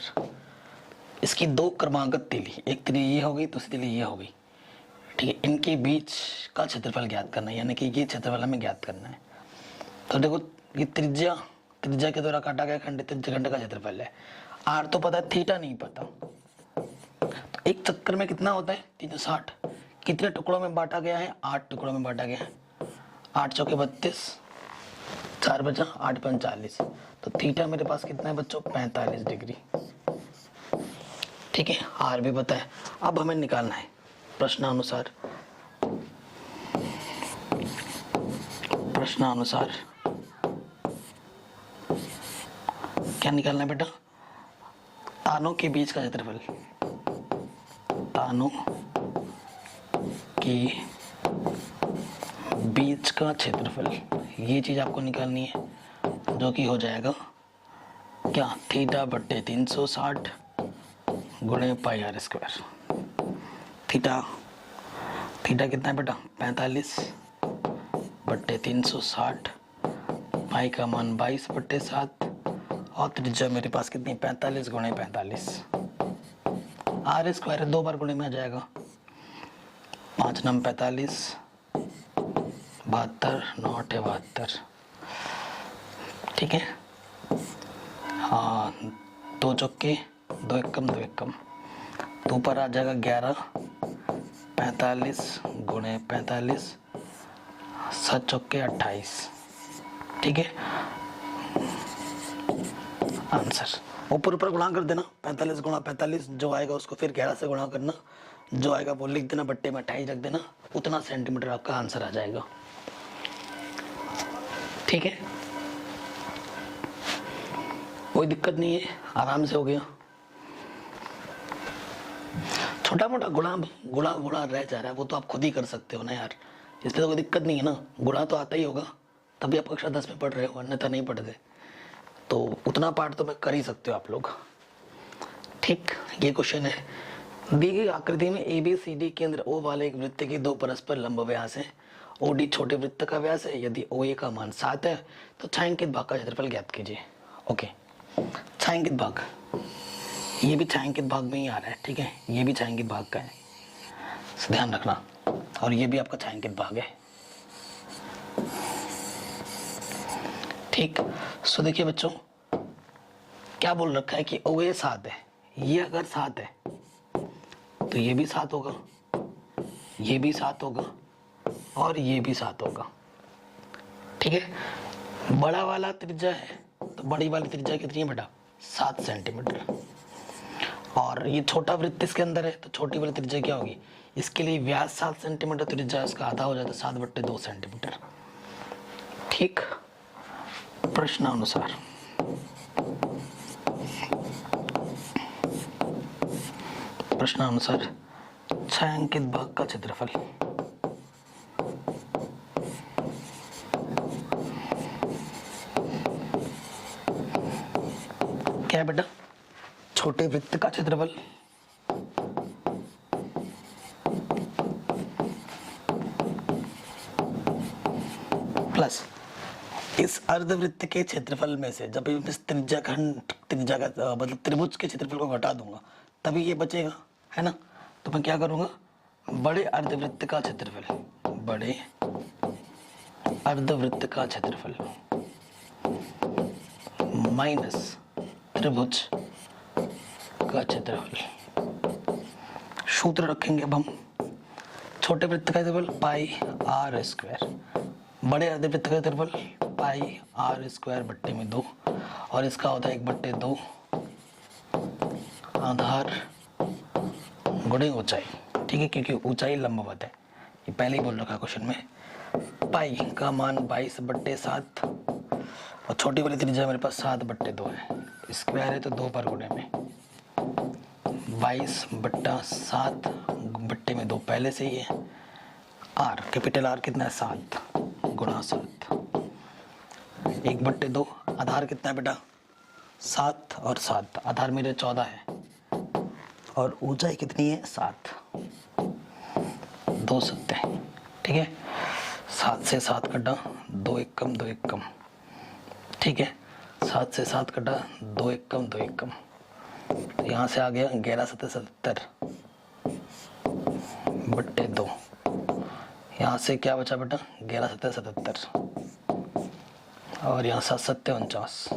इसकी 2 क्रमागत तीली, एक तीली ये हो गई, दूसरी तीली ये हो गई। ठीक है, इनके बीच का क्षेत्रफल ज्ञात करना है, यानी कि ये क्षेत्रफल हमें ज्ञात करना है। तो देखो ये त्रिज्या के द्वारा काटा गया खंड त्रिज्यखंड का क्षेत्रफल है। आर तो पता है, थीटा नहीं पता। तो एक चक्कर में कितना होता है 360, कितने टुकड़ों में बांटा गया है, 8 टुकड़ों में बांटा गया है। 8 चौके 32, 4 बचा 8 5 40, तो थीटा मेरे पास कितना है बच्चों 45 डिग्री। ठीक है, आर भी पता है। अब हमें निकालना है प्रश्नानुसार क्या निकालना है बेटा? तानों के बीच का क्षेत्रफल, तानों के बीच का क्षेत्रफल, ये चीज आपको निकालनी है, जो कि हो जाएगा क्या, थीटा बट्टे 360 गुणे पाई आर स्क्वायर। थीटा कितना है बेटा? 45 बट्टे 360, पाई का मान 22 बट्टे 7, और त्रिज्या मेरे पास कितनी? 45 गुणे 45, आर स्क्वायर है, 2 बार गुणे में आ जाएगा। 5 9 45, 72 9 8 72, ठीक है। हाँ, 2 चौके 2 एकम 2 एकम, तो ऊपर आ जाएगा 11, 45 गुणे 45, 7 चौके 28, ठीक है। आंसर ऊपर ऊपर गुणा कर देना, 45 गुणा 45, जो आएगा उसको फिर 11 से गुणा करना, जो आएगा वो लिख देना, बट्टे में 28 रख देना, उतना सेंटीमीटर आपका आंसर आ जाएगा, ठीक है। कोई दिक्कत नहीं है, आराम से हो गया। छोटा मोटा गुणा रह जा रहा है, वो तो आप खुद ही कर सकते हो ना यार, इसमें तो कोई दिक्कत नहीं है ना, गुणा तो आता ही होगा, तभी आप कक्षा 10 में पढ़ रहे हो, अन्यथा नहीं पढ़ते, तो उतना पार्ट तो मैं कर ही सकते हो आप लोग, ठीक। ये क्वेश्चन है, दी गई आकृति में ABCD केंद्र O वाले एक वृत्त के 2 परस्पर लंब व्यास है, OD छोटे वृत्त का व्यास है, यदि OA का मान 7 है तो छायांकित भाग का क्षेत्रफल ज्ञात कीजिए। ओके, छायांकित भाग, ये भी छायांकित भाग में ही आ रहा है, ठीक है, ये भी छायांकित भाग का है, ध्यान रखना, और ये भी आपका छायांकित भाग है, ठीक। सो देखिए बच्चों, क्या बोल रखा है कि OA 7 है, ये अगर 7 है तो ये भी 7 होगा, ये भी 7 होगा, और ये भी 7 होगा, ठीक है। बड़ा वाला त्रिज्या है तो बड़ी वाली त्रिज्या कितनी है बेटा? 7 सेंटीमीटर, और ये छोटा वृत्त इसके अंदर है तो छोटी वाली त्रिज्या क्या होगी? इसके लिए व्यास 7 सेंटीमीटर, त्रिज्या इसका आधा हो जाता है 7/2 सेंटीमीटर, ठीक। प्रश्नानुसार छायांकित भाग का क्षेत्रफल, क्या है बेटा? छोटे वृत्त का क्षेत्रफल प्लस इस अर्धवृत्त के क्षेत्रफल में से, जब इस त्रिज्या का मतलब त्रिभुज के क्षेत्रफल को घटा दूंगा तभी ये बचेगा, है ना। तो मैं क्या करूंगा, बड़े अर्धवृत्त का क्षेत्रफल, बड़े अर्धवृत्त का क्षेत्रफल माइनस त्रिभुज का क्षेत्रफल, सूत्र रखेंगे अब हम। छोटे वृत्त का क्षेत्रफल पाई आर स्क्वायर, बड़े अर्धवृत्त का क्षेत्रफल पाई आर स्क्वायर बट्टे में 2, और इसका होता है 1/2 आधार गुणे ऊंचाई, ठीक है, क्योंकि ऊंचाई लंबवत है, ये पहले ही बोल रखा क्वेश्चन में। पाई का मान 22/7, और छोटी वाली त्रिज्या मेरे पास 7/2 है, स्क्वायर है तो 2 पर गुणे में, 22/7 बट्टे में 2 पहले से ही है, आर कैपिटल आर कितना है? 7 गुणा 7, 1/2, आधार कितना है बेटा? 7 और 7, आधार मेरे 14 है, और ऊंचाई कितनी है? 7, 2 सत्ते, ठीक है। 7 से 7 कटा, 2 एकम 2 एकम, ठीक है। 7 से 7 कटा, 2 एकम 2 एकम, तो यहाँ से आ गया 11 7 77 बट्टे 2, यहाँ से क्या बचा बेटा? 11 7 77, और यहाँ 7 7 49,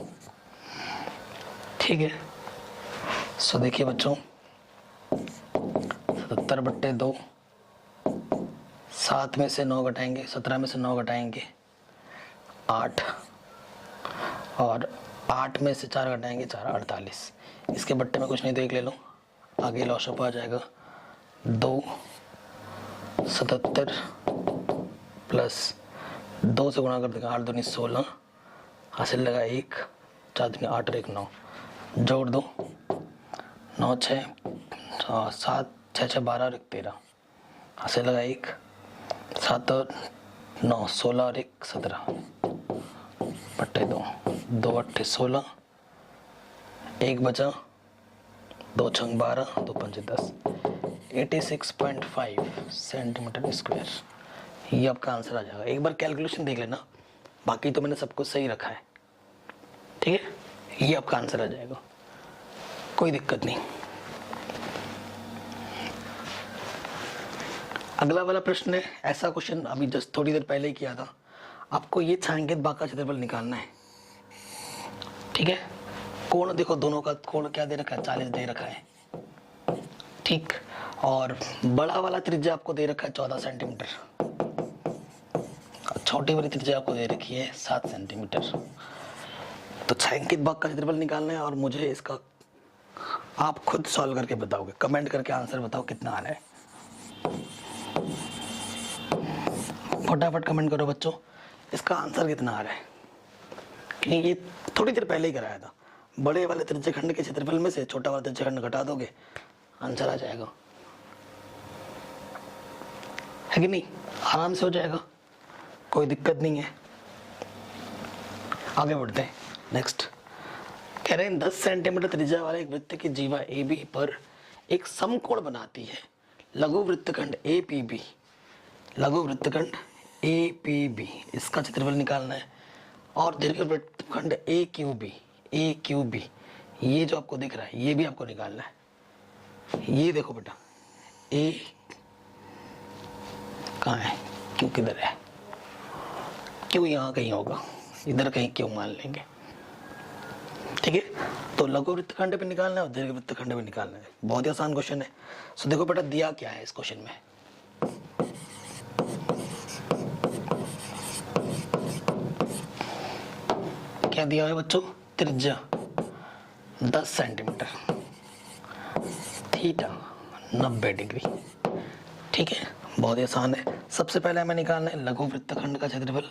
ठीक है। सो देखिए बच्चों, 77/2, 7 में से 9 घटाएंगे, 17 में से 9 घटाएंगे 8, और 8 में से 4 घटाएंगे 4 48, इसके बट्टे में कुछ नहीं तो 1 ले लो, आगे लॉसअप आ जाएगा 2 77 प्लस 2 से गुणा कर देगा 8 दूनी 16, हासिल लगा 1 4 दूनी 8 और 1 9, जोड़ दो 9 6 7 6 6 12 और 1 13, हंसे लगा 1 7 और 9 16 और 1 17, बट्टे 2 2 8 16, 1 बचा 2 छंग 12 2 पंजे 10, 86.5 सेंटीमीटर स्क्वायर। ये आपका आंसर आ जाएगा। एक बार कैलकुलेशन देख लेना, बाकी तो मैंने सब कुछ सही रखा है, ठीक है। ये आपका आंसर आ जाएगा, कोई दिक्कत नहीं। अगला वाला प्रश्न है, ऐसा क्वेश्चन अभी जस्ट थोड़ी देर पहले ही किया था। आपको ये छायांकित भाग का क्षेत्रफल निकालना है, ठीक है। कोण देखो, दोनों का कोण क्या दे रखा है, 40 दे रखा है, ठीक। और बड़ा वाला त्रिज्या आपको दे रखा है 14 सेंटीमीटर, और छोटी वाली त्रिज्या आपको दे रखी है 7 सेंटीमीटर। तो छायांकित भाग का क्षेत्रफल निकालना है, और मुझे इसका आप खुद सॉल्व करके बताओगे, कमेंट करके आंसर बताओ कितना आ रहा है। फटाफट कमेंट करो बच्चों, इसका आंसर कितना आ रहा है, क्योंकि ये थोड़ी देर पहले ही कराया था। बड़े वाले त्रिज्यखंड के क्षेत्रफल में से छोटा वाला त्रिज्यखंड घटा दोगे, आंसर आ जाएगा, है कि नहीं। आराम से हो जाएगा, कोई दिक्कत नहीं है। आगे बढ़ते हैं। नेक्स्ट कह रहे हैं 10 सेंटीमीटर त्रिज्या वाले एक वृत्त की जीवा AB पर एक समकोण बनाती है। लघु वृत्तखंड APB, लघु वृत्तखंड APB, इसका क्षेत्रफल निकालना है। और दीर्घ वृत्तखंड AQB, ये जो आपको दिख रहा है ये भी आपको निकालना है। ये देखो बेटा, A कहाँ है, Q किधर है, Q यहाँ कहीं होगा, इधर कहीं Q मान लेंगे, ठीक है। तो लघु वृत्तखंड पे निकालना है और दीर्घ वृत्तखंड पे निकालना है। बहुत ही आसान क्वेश्चन है। सो देखो बेटा, दिया क्या है इस क्वेश्चन में, क्या दिया है बच्चों, त्रिज्या 10 सेंटीमीटर, थीटा 90 डिग्री, ठीक है। बहुत ही आसान है। सबसे पहले हमें निकालना है लघु वृत्तखंड का क्षेत्रफल,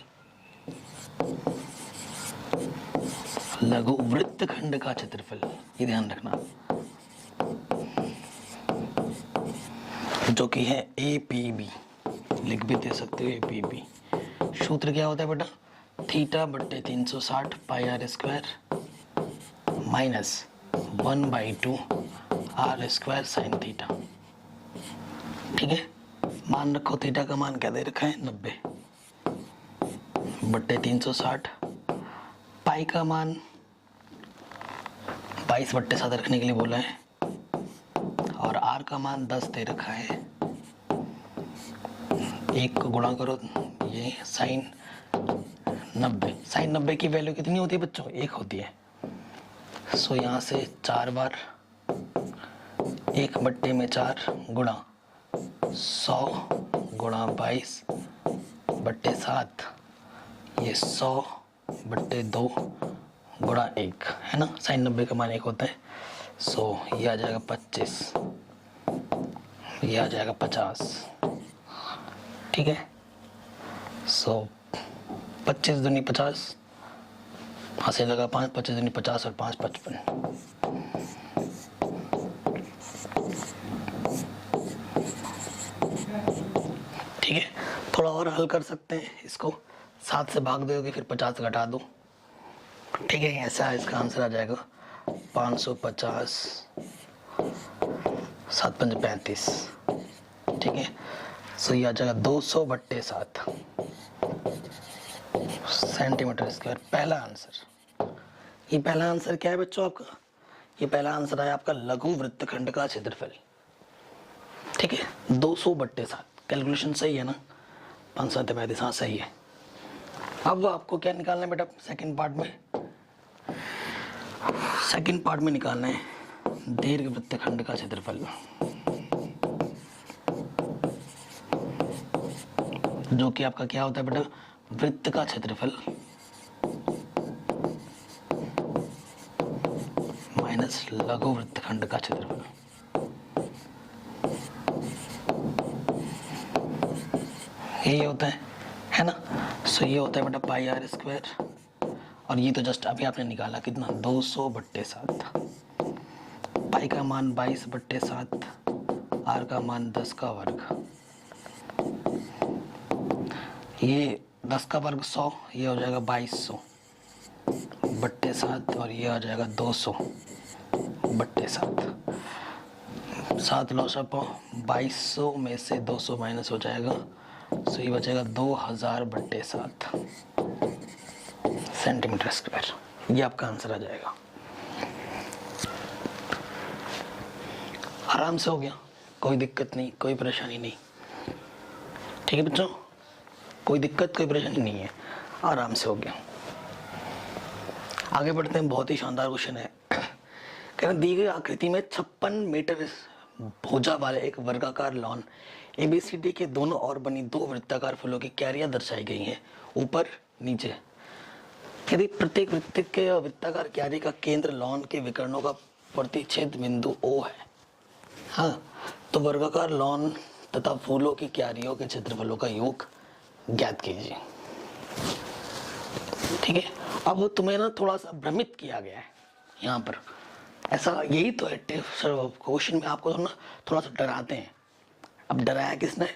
लघु वृत्तखंड का क्षेत्रफल, ये ध्यान रखना, जो कि है APB, लिख भी दे सकते हो APB। सूत्र क्या होता है बेटा, थीटा बट्टे 360 pi r square minus 1/2 r square sine theta, ठीक है। मान रखो थीटा का मान क्या दे रखा है 90 बट्टे 360, पाई का मान 22/7 रखने के लिए बोला है, और आर का मान 10 दे रखा है। एक को गुणा करो, ये साइन 90, साइन 90 की वैल्यू कितनी होती है बच्चों, 1 होती है। सो यहाँ से 4 बार 1/4 गुणा 100 गुणा 22/7, ये 100/2 गुणा 1 है ना। साइन 90 का मान 1 होता है। सो ये आ जाएगा 25, ये आ जाएगा 50, ठीक है। सो 25 दूनी 50, हंसे लगा 5, 25 दूनी 50 और 5 55, ठीक है। थोड़ा और हल कर सकते हैं इसको, 7 से भाग दोगे फिर 50 घटा दो, ठीक है। ऐसा इसका आंसर आ जाएगा 550, 7 5 35, ठीक है। सो ये आ जाएगा 200/7 सेंटीमीटर स्क्वायर। पहला आंसर, ये पहला आंसर क्या है बच्चों आपका, ये पहला आंसर है आपका लघु वृत्तखंड का क्षेत्रफल, ठीक है। 200/7, कैलकुलेशन सही है ना, 535, हाँ सही है। अब आपको क्या निकालना है बेटा, सेकंड पार्ट में निकालना है दीर्घ वृत्तखंड का क्षेत्रफल, जो कि आपका क्या होता है बेटा, वृत्त का क्षेत्रफल माइनस लघु वृत्तखंड का क्षेत्रफल। यही होता है ना। सो ये होता है बेटा पाई आर स्क्वायर, और ये तो जस्ट अभी आपने निकाला कितना, 200/7। पाई का मान 22/7, आर का मान 10 का वर्ग। ये 10 का वर्ग 100, ये हो जाएगा 2200/7 और ये आ जाएगा 200/7। 7 लो सब 2200 में से 200 माइनस हो जाएगा, सो ये बचेगा 2000/7 सेंटीमीटर स्क्वायर। ये आपका आंसर आ जाएगा। आराम से हो गया, कोई दिक्कत नहीं, कोई परेशानी नहीं। ठीक है बच्चों, कोई दिक्कत कोई परेशानी नहीं है, आराम से हो गया। आगे बढ़ते हैं, बहुत ही शानदार क्वेश्चन है। कहना दी गई आकृति में 56 मीटर भुजा वाले एक वर्गाकार लॉन ABCD के दोनों ओर बनी 2 वृत्ताकार फूलों की क्यारियां दर्शाई गई हैं, ऊपर नीचे। यदि प्रत्येक वृत्ताकार क्यारी का केंद्र लॉन के विकर्णों का प्रतिच्छेद बिंदु O है, हाँ, तो वर्गाकार लॉन तथा फूलों की क्यारियों के क्षेत्रफलों का योग ज्ञात कीजिए। ठीक है, अब तुम्हें ना थोड़ा सा भ्रमित किया गया है यहाँ पर, ऐसा यही तो है क्वेश्चन में आपको ना थोड़ा सा डराते हैं। अब डराया किसने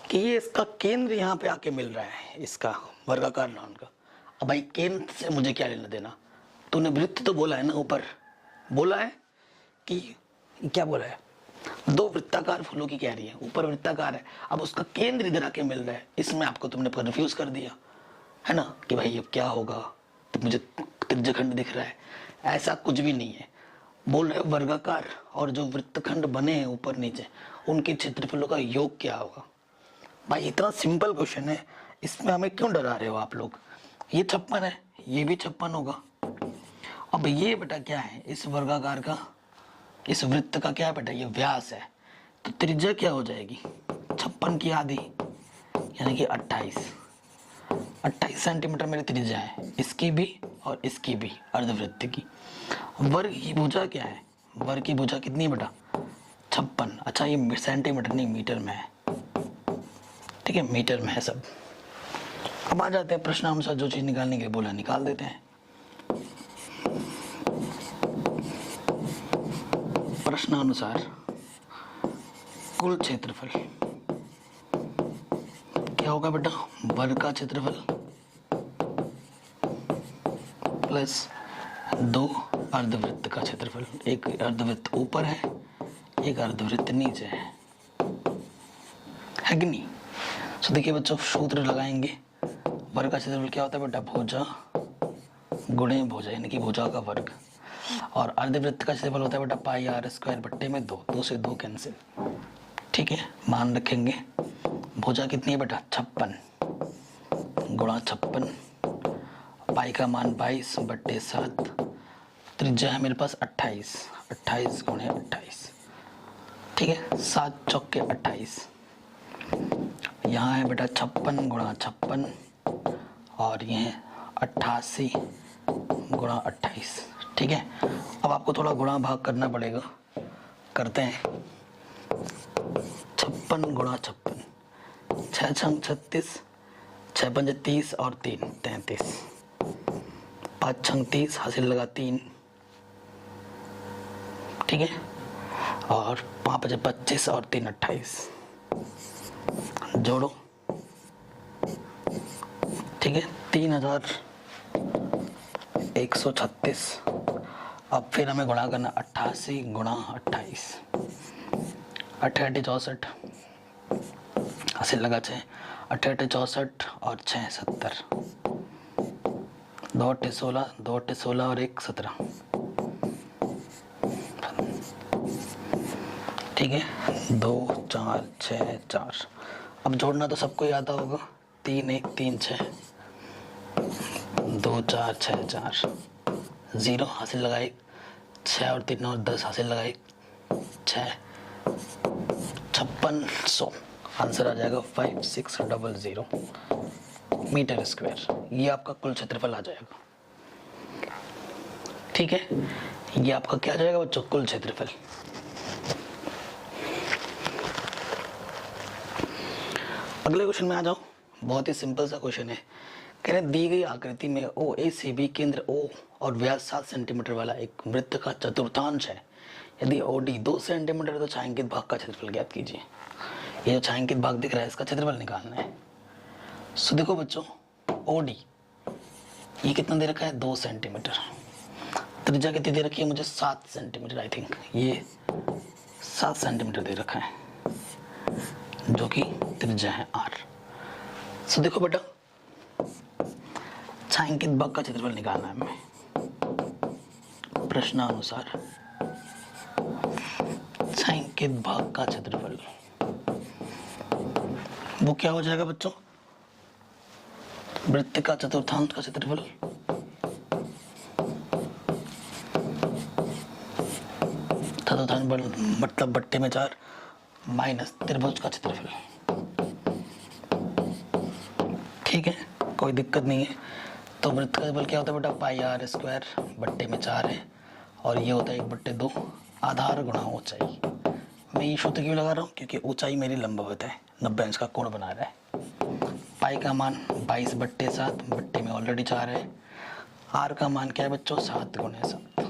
कि ये इसका केंद्र यहाँ पे आके मिल रहा है, इसका वर्गाकार लॉन का। अब भाई केंद्र से मुझे क्या लेना देना, तूने वृत्त तो बोला है ना, ऊपर बोला है कि क्या बोला है, 2 वृत्ताकार फूलों की क्यारी है, ऊपर वृत्ताकार है, अब उसका केंद्र इधर आके मिल रहा है, इसमें आपको तुमने कंफ्यूज कर दिया है ना कि भाई अब क्या होगा, तो मुझे त्रिज्यखंड दिख रहा है। ऐसा कुछ भी नहीं है, बोल रहे वर्गाकार और जो वृत्तखंड बने हैं ऊपर नीचे उनके क्षेत्रफलों का योग क्या होगा। भाई इतना सिंपल क्वेश्चन है, इसमें हमें क्यों डरा रहे हो आप लोग। ये 56 है, ये भी 56 होगा। अब ये बेटा क्या है, इस वर्गाकार का, इस वृत्त का क्या है बेटा, ये व्यास है, तो त्रिज्या क्या हो जाएगी, 56 की आधी यानी कि 28 सेंटीमीटर मेरी त्रिज्या है, इसकी भी और इसकी भी, अर्धवृत्त की। वर्ग की भुजा क्या है, वर्ग की भुजा कितनी बेटा, 56। अच्छा ये सेंटीमीटर नहीं मीटर में है, ठीक है, मीटर में है सब। अब आ जाते हैं प्रश्नानुसार, जो चीज निकालने के लिए बोला निकाल देते हैं। प्रश्नानुसार कुल क्षेत्रफल क्या होगा बेटा, वर्ग का क्षेत्रफल प्लस 2 अर्धवृत्त का क्षेत्रफल। एक अर्धवृत्त ऊपर है, एक अर्धवृत्त नीचे है कि नहीं। तो देखिए बच्चों, सूत्र लगाएंगे। वर्ग का क्षेत्रफल क्या होता है बेटा, भुजा गुणे भुजा यानी कि भुजा का वर्ग, और अर्धवृत्त का क्षेत्रफल होता है बेटा पाई r स्क्वायर बट्टे में 2, 2 से 2 कैंसिल। ठीक है, मान रखेंगे। भुजा कितनी है बेटा, 56 गुणा 56, पाई का मान 22/7, त्रिज्या है मेरे पास 28, 28 गुणे 28। ठीक है, 7 चौके 28। यहाँ है बेटा 56 गुणा 56 और ये है 88 गुणा 28। ठीक है, अब आपको थोड़ा गुणा भाग करना पड़ेगा, करते हैं। 56 गुणा 56, 6 छंग 36, 6 पंजे 30 और 3 33, 5 छंग 30, हासिल लगा 3। ठीक है, और 5 पंजे 25 और 3 28, जोड़ो। ठीक है, 3136। अब फिर हमें गुणा करना, 88 गुणा 28, 88 64, हासिल लगा 6, 88 64 और 6 70, 2 8 16, 2 8 16 और 1 17। ठीक है, 2 4 6 4। अब जोड़ना तो सबको याद होगा, 3 1 3 6, 2 4 6 4, 0 हासिल लगाए, 6 और 3 और 10 हासिल लगाए, 6 5600। आंसर आ जाएगा 5600 मीटर स्क्वायर। ये आपका कुल क्षेत्रफल आ जाएगा। ठीक है, ये आपका क्या आ जाएगा बच्चों, कुल क्षेत्रफल। अगले क्वेश्चन में आ जाओ, बहुत ही सिंपल सा क्वेश्चन है। कह रहे दी गई आकृति में ओ ए से बी केंद्र ओ और व्यास 7 सेंटीमीटर वाला एक वृत्त का चतुर्थांश है। यदि ओडी 2 सेंटीमीटर तो छायांकित भाग का क्षेत्रफल ज्ञात कीजिए। ये जो छायांकित भाग दिख रहा है इसका क्षेत्रफल निकालना है। सो देखो बच्चों, ओडी ये कितना दे रखा है 2 सेंटीमीटर, त्रिज्या कितनी दे रखी है मुझे 7 सेंटीमीटर, आई थिंक ये 7 सेंटीमीटर दे रखा है जो कि त्रिज्या है r। सो देखो बेटा, छायांकित भाग का क्षेत्रफल निकालना है हमें प्रश्नानुसार। छायांकित भाग का क्षेत्रफल वो क्या हो जाएगा बच्चों, वृत्त का चतुर्थांश का क्षेत्रफल चतुर्थांश मतलब बट्टे में 4 माइनस त्रिभुज का क्षेत्रफल। ठीक है, कोई दिक्कत नहीं है। तो वृत्त का क्षेत्रफल क्या होता है बेटा, पाई r स्क्वायर बट्टे में 4 है और ये होता है 1/2 आधार गुणा ऊंचाई। मैं ये सूत्र क्यों लगा रहा हूँ, क्योंकि ऊंचाई मेरी लंबवत है, 90 अंश का कोण बना रहा है। पाई का मान 22/7 बट्टे में ऑलरेडी 4 है। r का मान क्या है बच्चों 7 × 7।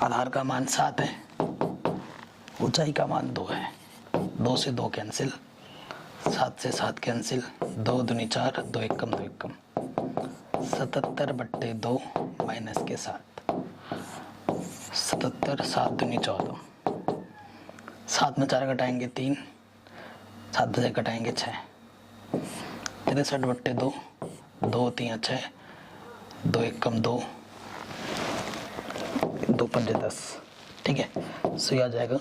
आधार का मान 7 है, ऊंचाई का मान 2 है। 2 से 2 कैंसिल, 7 से 7 कैंसिल, 2 दूनी 4, 2 एकम 2 एकम, 77/2 माइनस के 7, 77, 7 दूनी 14, 7 में 4 घटाएंगे 3, 7 से घटाएंगे 6, 63/2, 2 3 6, 2 एकम 2, 2 5 10। ठीक है, सो ये आ जाएगा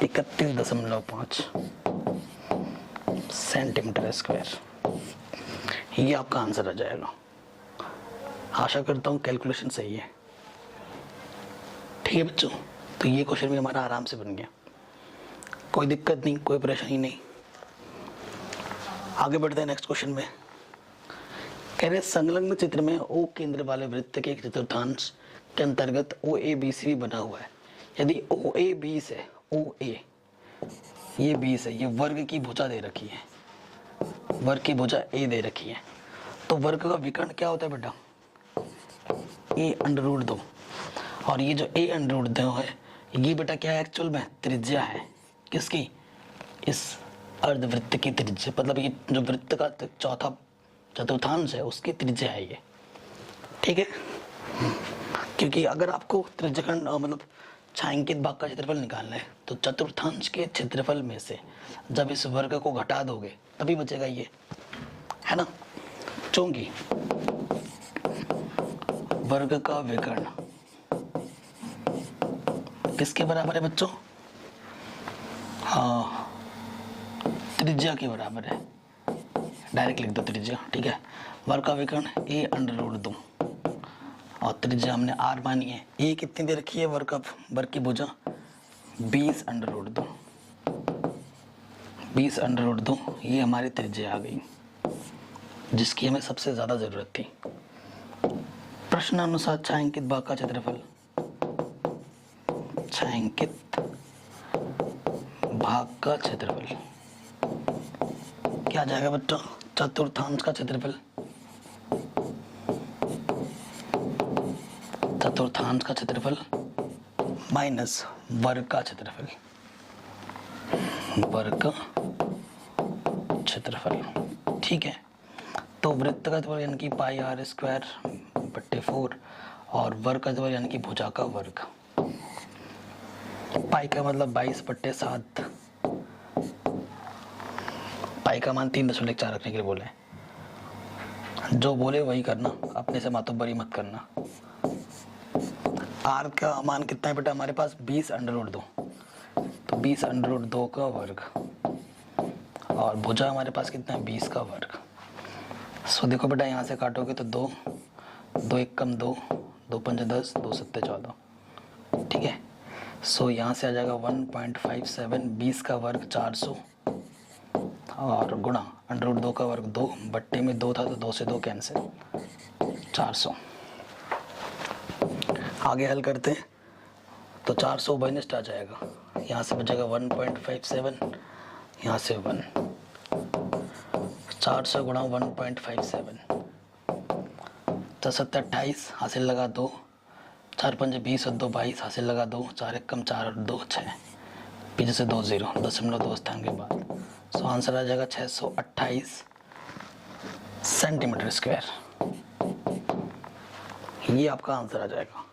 31.5 सेंटीमीटर स्क्वायर। ये आपका आंसर आ जाएगा। आशा करता हूँ कैलकुलेशन सही है। ठीक है बच्चों, तो ये क्वेश्चन भी हमारा आराम से बन गया, कोई दिक्कत नहीं, कोई परेशानी नहीं। आगे बढ़ते हैं नेक्स्ट क्वेश्चन में। कह रहे संलग्न चित्र में ओ केंद्र वाले वृत्त के एक चतुर्थांश के अंतर्गत ओ ए बी सी बना हुआ है। यदि ओ ए 20 है, ओ ए ये 20 है, ये वर्ग की भुजा दे रखी है, वर्ग की भुजा ए दे रखी है, तो वर्ग का विकर्ण क्या होता है बेटा a√2। और ये जो a√2 है ये बेटा क्या है एक्चुअल में त्रिज्या है किसकी, इस अर्धवृत्त की त्रिज्या, मतलब ये जो वृत्त का चौथा चतुर्थांश है उसकी त्रिज्या है ये। ठीक है, क्योंकि अगर आपको त्रिज्यखंड मतलब छायांकित भाग का क्षेत्रफल निकालना है तो चतुर्थांश के क्षेत्रफल में से जब इस वर्ग को घटा दोगे तभी बचेगा ये, है ना। चूंकि वर्ग का विकर्ण किसके बराबर है बच्चों, हाँ त्रिज्या के बराबर है, डायरेक्ट लिख दो त्रिज्या। ठीक है, वर्ग का विकर्ण a√2 और त्रिज्या हमने r मानी है। ए कितनी दे रखी है वर्ग की भुजा 20√2, 20√2 ये हमारी त्रिज्या आ गई जिसकी हमें सबसे ज्यादा जरूरत थी। प्रश्नानुसार छायांकित भाग का क्षेत्रफल, छायांकित भाग का क्षेत्रफल क्या आ जाएगा बच्चों, चतुर्थांश का क्षेत्रफल, चतुर्थांश का क्षेत्रफल माइनस वर्ग का क्षेत्रफल, वर्ग का क्षेत्रफल। ठीक है, तो वृत्त का क्षेत्रफल यानी कि पाई r स्क्वायर बट्टे 4 और वर्ग का क्षेत्रफल यानी कि भुजा का वर्ग। पाई का मतलब 22/7, पाई का मान 3.4 रखने के लिए बोले, जो बोले वही करना, अपने से मातब्बरी मत करना। r का मान कितना है बेटा हमारे पास 20√2, तो 20√2 का वर्ग और भुजा हमारे पास कितना है 20 का वर्ग। सो देखो बेटा यहाँ से काटोगे तो 2, 2 एकम 2, 2 5 10, 2 7 14। ठीक है, सो यहाँ से आ जाएगा 1.57, 20 का वर्ग 400 और गुणा √2 का वर्ग 2, बट्टे में 2 था तो 2 से 2 कैंसिल, 400। आगे हल करते हैं तो 400 उभयनिष्ठ आ जाएगा, यहाँ से बचेगा 1.57, यहाँ से 1, 400 गुणा 1.57, 10 सत्ते 28, हासिल लगा 2, 4 पंजे 20 और 2 22, हासिल लगा 2, 4 एक कम 4 और 2 6, पीछे से 2 0, 0.2 स्थान के बाद। सो आंसर आ जाएगा 628 सेंटीमीटर स्क्वायर। ये आपका आंसर आ जाएगा।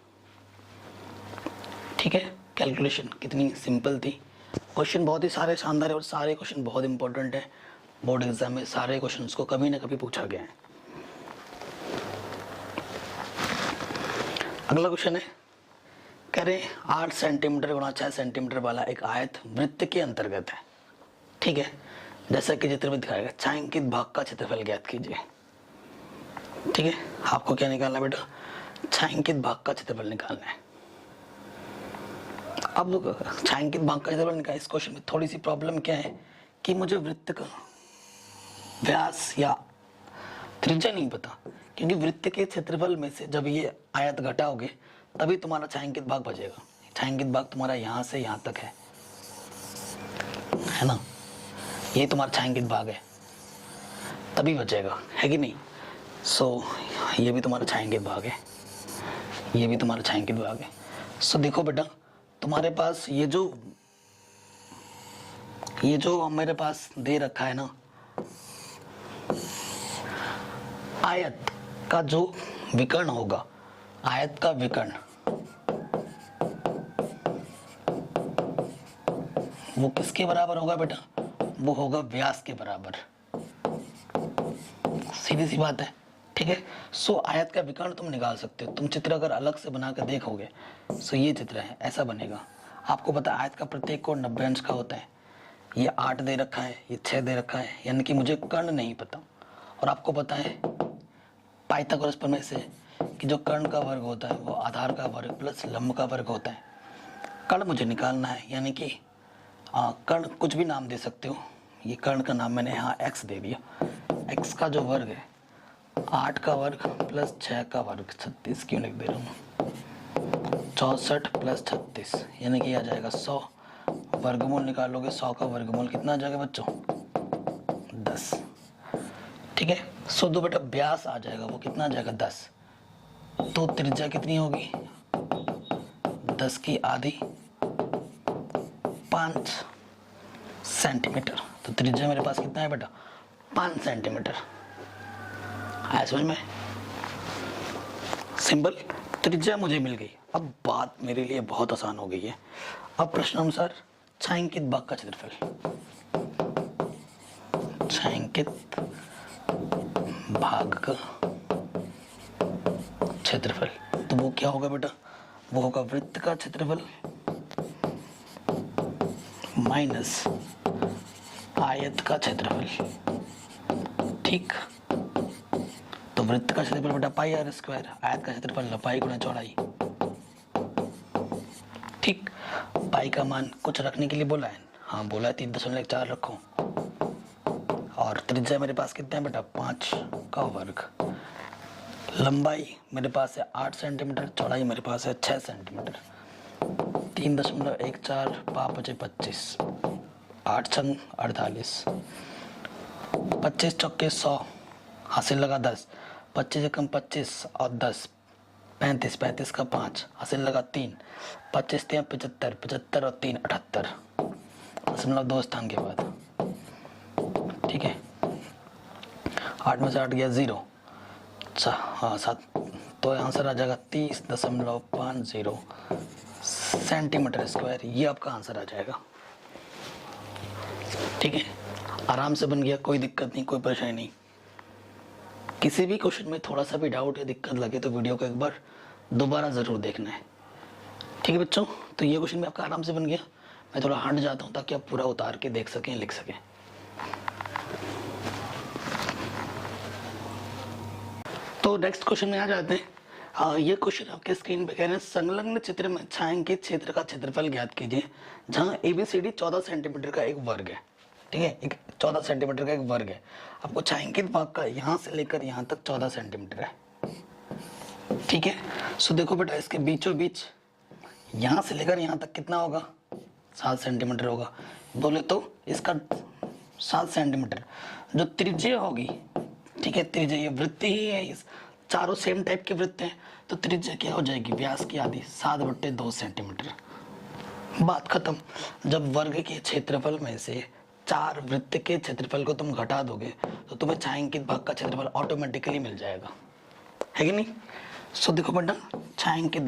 ठीक है, कैलकुलेशन कितनी सिंपल थी। क्वेश्चन बहुत ही सारे शानदार है और सारे क्वेश्चन बहुत इंपॉर्टेंट है। बोर्ड एग्जाम में सारे क्वेश्चंस को कभी ना कभी पूछा गया है। अगला क्वेश्चन है, कह रहे 8 सेंटीमीटर गुणा 6 सेंटीमीटर वाला एक आयत वृत्त के अंतर्गत है। ठीक है, जैसा कि चित्र में दिखाएगा, छायांकित भाग का क्षेत्रफल ज्ञात कीजिए। ठीक है, आपको क्या निकालना है बेटा, छायांकित भाग का क्षेत्रफल निकालना है। अब छायांकित भाग का क्षेत्रफल निकालना, इस क्वेश्चन में थोड़ी सी प्रॉब्लम क्या है कि मुझे वृत्त का व्यास या त्रिज्या नहीं पता, क्योंकि वृत्त के क्षेत्रफल में से जब ये आयत घटाओगे तभी तुम्हारा छायांकित भाग बचेगा। छायांकित भाग तुम्हारा यहाँ से यहाँ तक है ना, ये तुम्हारा छायांकित भाग है, तभी बचेगा, है कि नहीं। सो ये भी तुम्हारा छायांकित भाग है, ये भी तुम्हारा छायांकित भाग है। सो देखो बेटा, तुम्हारे पास ये जो मेरे पास दे रखा है ना, आयत का जो विकर्ण होगा, आयत का विकर्ण वो किसके बराबर होगा बेटा, वो होगा व्यास के बराबर। सीधी सी बात है। ठीक है, सो आयत का विकर्ण तुम निकाल सकते हो। तुम चित्र अगर अलग से बना कर देखोगे, सो ये चित्र है, ऐसा बनेगा। आपको पता है आयत का प्रत्येक कोण 90 अंश का होता है। ये 8 दे रखा है, ये 6 दे रखा है, यानी कि मुझे कर्ण नहीं पता। और आपको पता है पाइथागोरस प्रमेय से कि जो कर्ण का वर्ग होता है वो आधार का वर्ग प्लस लंब का वर्ग होता है। कर्ण मुझे निकालना है, यानी कि कर्ण कुछ भी नाम दे सकते हो। ये कर्ण का नाम मैंने यहाँ x दे दिया। x का जो वर्ग है 8 का वर्ग प्लस 6 का वर्ग, 36 क्यों लिख दे रहा हूँ, 64 प्लस 36, यानी कि आ जाएगा 100। वर्गमूल निकालोगे, 100 का वर्गमूल कितना आ जाएगा बच्चों, 10। ठीक है, सो दो बेटा व्यास आ जाएगा, वो कितना आ जाएगा 10। तो त्रिज्या कितनी होगी, 10 की आधी, 5 सेंटीमीटर। तो त्रिज्या मेरे पास कितना है बेटा, 5 सेंटीमीटर। आया समझ में, सिंपल। त्रिज्या मुझे मिल गई, अब बात मेरे लिए बहुत आसान हो गई है। अब प्रश्न अनुसार छायांकित भाग का क्षेत्रफल, छायांकित भाग का क्षेत्रफल, तो वो क्या होगा बेटा, वो होगा वृत्त का क्षेत्रफल माइनस आयत का क्षेत्रफल। ठीक, तो वृत्त का क्षेत्रफल बेटा पाई आर स्क्वायर, आयत का क्षेत्रफल लंबाई गुणा चौड़ाई। ठीक, पाई का मान कुछ रखने के लिए बोला है, हाँ बोला है 3.4 रखो। और त्रिज्या मेरे पास कितना है बेटा, 5 का वर्ग। लंबाई मेरे पास है 8 सेंटीमीटर, चौड़ाई मेरे पास है 6 सेंटीमीटर। 3.14, 5 × 25, 8 × 48, 25 चौके 100, हासिल लगा 10, 25 × 25 और 10 35, 35 का 5, हासिल लगा 3, 25 × 75, 75 और 3 78, 0.2 स्थान के बाद। ठीक है, 8 में से 8 गया 0, अच्छा हाँ 7, तो आंसर आ जाएगा 30.50 सेंटीमीटर स्क्वायर। ये आपका आंसर आ जाएगा। ठीक है, आराम से बन गया, कोई दिक्कत नहीं, कोई परेशानी नहीं। किसी भी क्वेश्चन में थोड़ा सा भी डाउट या दिक्कत लगे तो वीडियो को एक बार दोबारा ज़रूर देखना है। ठीक है बच्चों, तो ये क्वेश्चन भी आपका आराम से बन गया। मैं थोड़ा हट जाता हूँ ताकि आप पूरा उतार के देख सकें, लिख सकें। तो नेक्स्ट क्वेश्चन में आ जाते हैं। ये क्वेश्चन आपके स्क्रीन पे कह रहे हैं, संलग्न चित्र में छायांकित क्षेत्र का क्षेत्रफल ज्ञात कीजिए जहां ABCD 14 सेंटीमीटर का एक वर्ग है। ठीक है, एक 14 सेंटीमीटर का एक वर्ग है। आपको छायांकित भाग का यहाँ से लेकर यहाँ तक 14 सेंटीमीटर है। ठीक है, सो देखो बेटा, इसके बीचों बीच यहाँ से लेकर यहाँ तक कितना होगा, 7 सेंटीमीटर होगा। बोले तो इसका 7 सेंटीमीटर। जो त्रिज्या होगी, ठीक है, त्रिज्या ये वृत्त ही है, इस चारों सेम टाइप के वृत्त हैं, तो त्रिज्या क्या हो जाएगी, व्यास की आधी 7/2 सेंटीमीटर। बात खत्म। जब वर्ग के क्षेत्रफल में से 4 वृत्त के क्षेत्रफल को तुम घटा दोगे तो तुम्हें छायांकित भाग का क्षेत्रफल ऑटोमेटिकली मिल जाएगा, है कि नहीं। सो देखो बेटा, छायांकित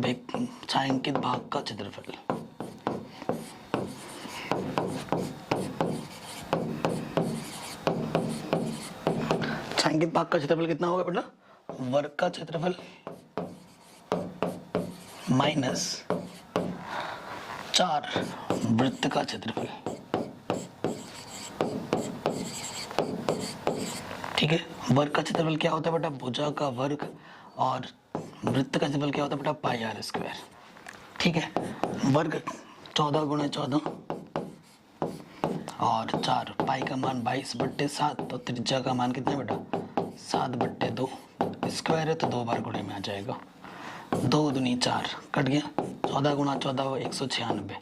भाग का क्षेत्रफल, छायांकित भाग का क्षेत्रफल कितना होगा बेटा, वर्ग का क्षेत्रफल माइनस 4 वृत्त का क्षेत्रफल, ठीक है। वर्ग का क्षेत्रफल क्या होता है बेटा, भुजा का वर्ग, और वृत्त का क्षेत्रफल क्या होता है बेटा, पाई आर स्क्वायर, ठीक है। वर्ग 14 × 14 और 4, पाई का मान 22/7, तो त्रिज्या का मान कितना है बेटा, 7/2, स्क्वायर है तो 2 बार गुणे में आ जाएगा, 2 दूनी 4, कट गया, 14 × 14 196,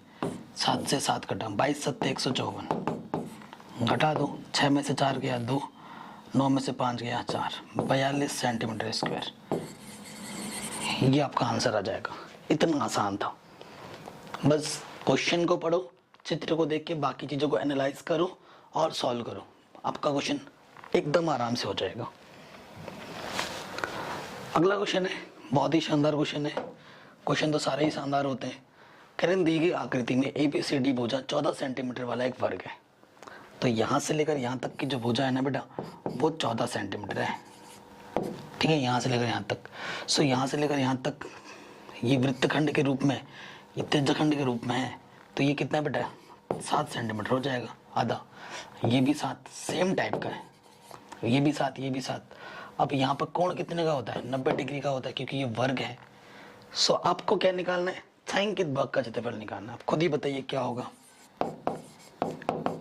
7 से 7 कटा, 22 7 154, घटा दो, 6 में से 4 गया 2, 9 में से 5 गया 4, 42 सेंटीमीटर स्क्वायर। ये आपका आंसर आ जाएगा। इतना आसान था, बस क्वेश्चन को पढ़ो, चित्र को देख के बाकी चीज़ों को एनालाइज करो और सॉल्व करो, आपका क्वेश्चन एकदम आराम से हो जाएगा। अगला क्वेश्चन है, बहुत ही शानदार क्वेश्चन है। क्वेश्चन तो सारे ही शानदार होते हैं। करें दी गई आकृति में ABCD भुजा 14 सेंटीमीटर वाला एक वर्ग है, तो यहाँ से लेकर यहाँ तक की जो भुजा है ना बेटा, वो 14 सेंटीमीटर है, ठीक है, यहाँ से लेकर यहाँ तक। सो यहाँ से लेकर यहाँ तक ये वृत्तखंड के रूप में, ये त्रिज्यखंड के रूप में है, तो ये कितना बेटा, 7 सेंटीमीटर हो जाएगा, आधा। ये भी 7 सेम टाइप का है, ये भी 7, ये भी 7। अब यहाँ पर कोण कितने का होता है, 90 डिग्री का होता है, क्योंकि ये वर्ग है। सो आपको क्या निकालना है, छायांकित भाग का क्षेत्रफल निकालना है। आप खुद ही बताइए क्या होगा,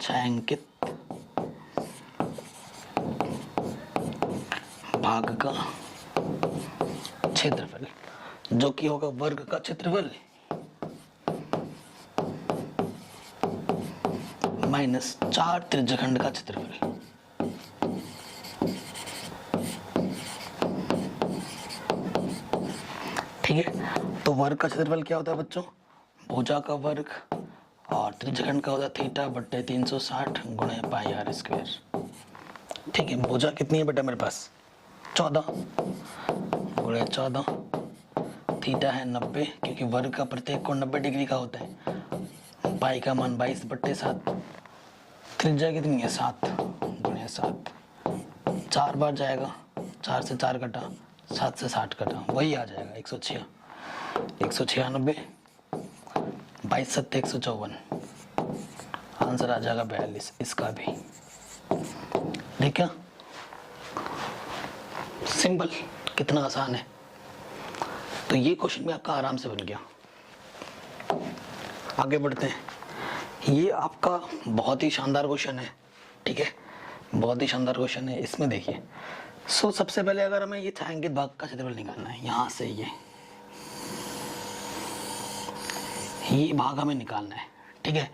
छायांकित भाग का क्षेत्रफल, जो कि होगा वर्ग का क्षेत्रफल माइनस 4 त्रिज्यखंड का क्षेत्रफल। ठीक है, तो वर्ग का क्षेत्रफल क्या होता है बच्चों, भुजा का वर्ग, और त्रिज्यखंड का होता है θ/360 × पाई आर स्क्वायर। ठीक है, भुजा कितनी है बेटा मेरे पास, 14 × 14, थीटा है 90, क्योंकि वर्ग का प्रत्येक कोण 90 डिग्री का होता है। पाई का मान 22/7, त्रिज्या कितनी है 7 × 7, 4 बार जाएगा, 4 से 4 कटा, 7 से 60 कटा, वही आ जाएगा 196, 196, 22 7 154, आंसर आ जाएगा 42 इसका भी। देखा, सिंपल, कितना आसान है। तो ये क्वेश्चन भी आपका आराम से बन गया। आगे बढ़ते हैं। ये आपका बहुत ही शानदार क्वेश्चन है, ठीक है, बहुत ही शानदार क्वेश्चन है। इसमें देखिए, सबसे पहले अगर हमें ये छायांकित भाग का क्षेत्रफल निकालना है, यहाँ से ये भाग हमें निकालना है, ठीक है।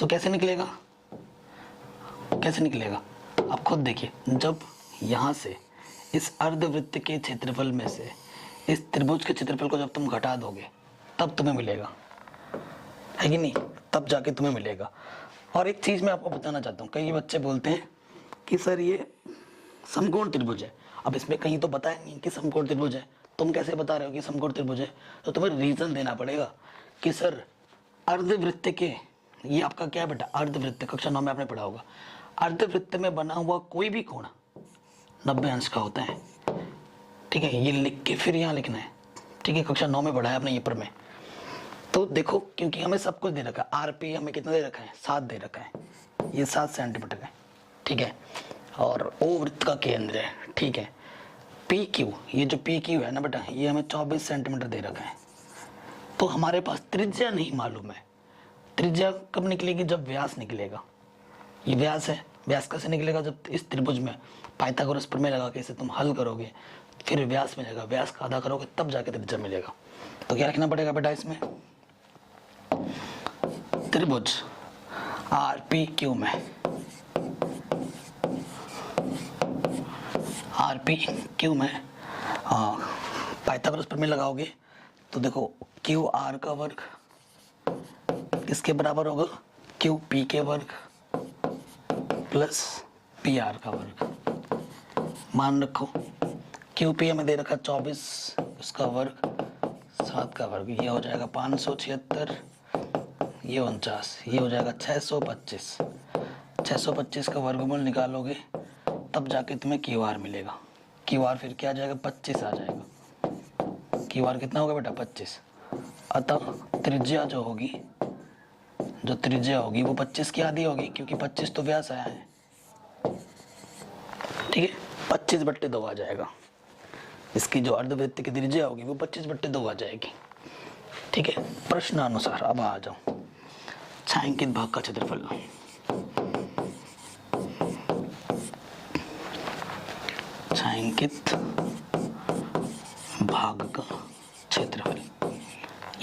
कैसे निकलेगा, कैसे निकलेगा आप खुद देखिए। जब यहाँ से इस अर्धवृत्त के क्षेत्रफल में से इस त्रिभुज के क्षेत्रफल को जब तुम घटा दोगे तब तुम्हें मिलेगा, है कि नहीं, तब जाके तुम्हें मिलेगा। और एक चीज़ मैं आपको बताना चाहता हूँ, कई बच्चे बोलते हैं कि सर ये समकोण त्रिभुज है। अब इसमें कहीं तो बताया नहीं कि समकोण त्रिभुज है, तुम कैसे बता रहे हो कि समकोण त्रिभुज है, तो तुम्हें रीजन देना पड़ेगा कि सर अर्धवृत्त के, ये आपका क्या है बेटा, अर्धवृत्त, कक्षा 9 में आपने पढ़ा होगा, अर्धवृत्त में बना हुआ कोई भी कोण 90 अंश का होता है, ठीक है। ये लिख के फिर यहाँ लिखना है, ठीक है, कक्षा 9 में पढ़ा है आपने ये पर में। तो देखो, क्योंकि हमें सब कुछ दे रखा है, आरपी हमें कितना दे रखा है, 7 दे रखा है, ये 7 सेंटीमीटर है, ठीक है। और ओ वृत्त का केंद्र है, ठीक है। पी क्यू, ये जो पी क्यू है ना बेटा, ये हमें 24 सेंटीमीटर दे रखा है। तो हमारे पास त्रिज्या नहीं मालूम है। त्रिज्या कब निकलेगी, जब व्यास निकलेगा। ये व्यास है, व्यास कैसे निकलेगा, जब इस त्रिभुज में पाइथागोरस प्रमेय लगा के इसे तुम हल करोगे, फिर व्यास मिलेगा, व्यास का आधा करोगे तब जाके त्रिज्या मिलेगा। तो क्या रखना पड़ेगा बेटा इसमें, त्रिभुज आर पी क्यू में आर पी क्यू में पाइथागोरस प्रमेय लगाओगे तो देखो क्यू आर का वर्ग किसके बराबर होगा, क्यू पी के वर्ग प्लस पी आर का वर्ग। मान रखो क्यू पी हमें दे रखा 24, उसका वर्ग 7 का वर्ग, ये हो जाएगा 576, ये 49, ये हो जाएगा 625। 625 का वर्गमूल निकालोगे तब जाके तुम्हें क्यू आर मिलेगा। क्यू आर फिर क्या आ जाएगा, 25 आ जाएगा। क्यू आर कितना होगा बेटा, 25। अतः त्रिज्या जो होगी, जो त्रिज्या होगी वो 25 की आधी होगी, क्योंकि 25 तो व्यास आया है। ठीक है, 25/2 आ जाएगा। इसकी जो अर्धवृत्त की त्रिज्या होगी वो 25/2 आ जाएगी। ठीक है, प्रश्नानुसार अब आ जाओ। छायांकित भाग का क्षेत्रफल, छायांकित भाग का क्षेत्रफल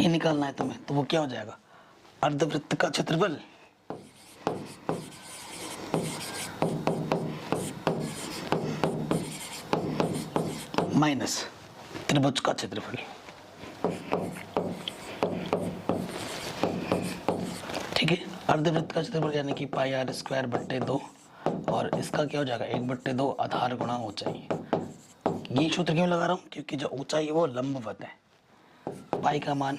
ये निकालना है तुम्हें, तो वो क्या हो जाएगा, अर्धवृत्त का क्षेत्रफल माइनस त्रिभुज का क्षेत्रफल। ठीक है, अर्धवृत्त का क्षेत्रफल यानी कि पाई आर स्क्वायर बट्टे 2, और इसका क्या हो जाएगा 1/2 आधार गुणा ऊंचाई। ये सूत्र क्यों लगा रहा हूं, क्योंकि जो ऊंचाई है वो लंबवत है। पाई का मान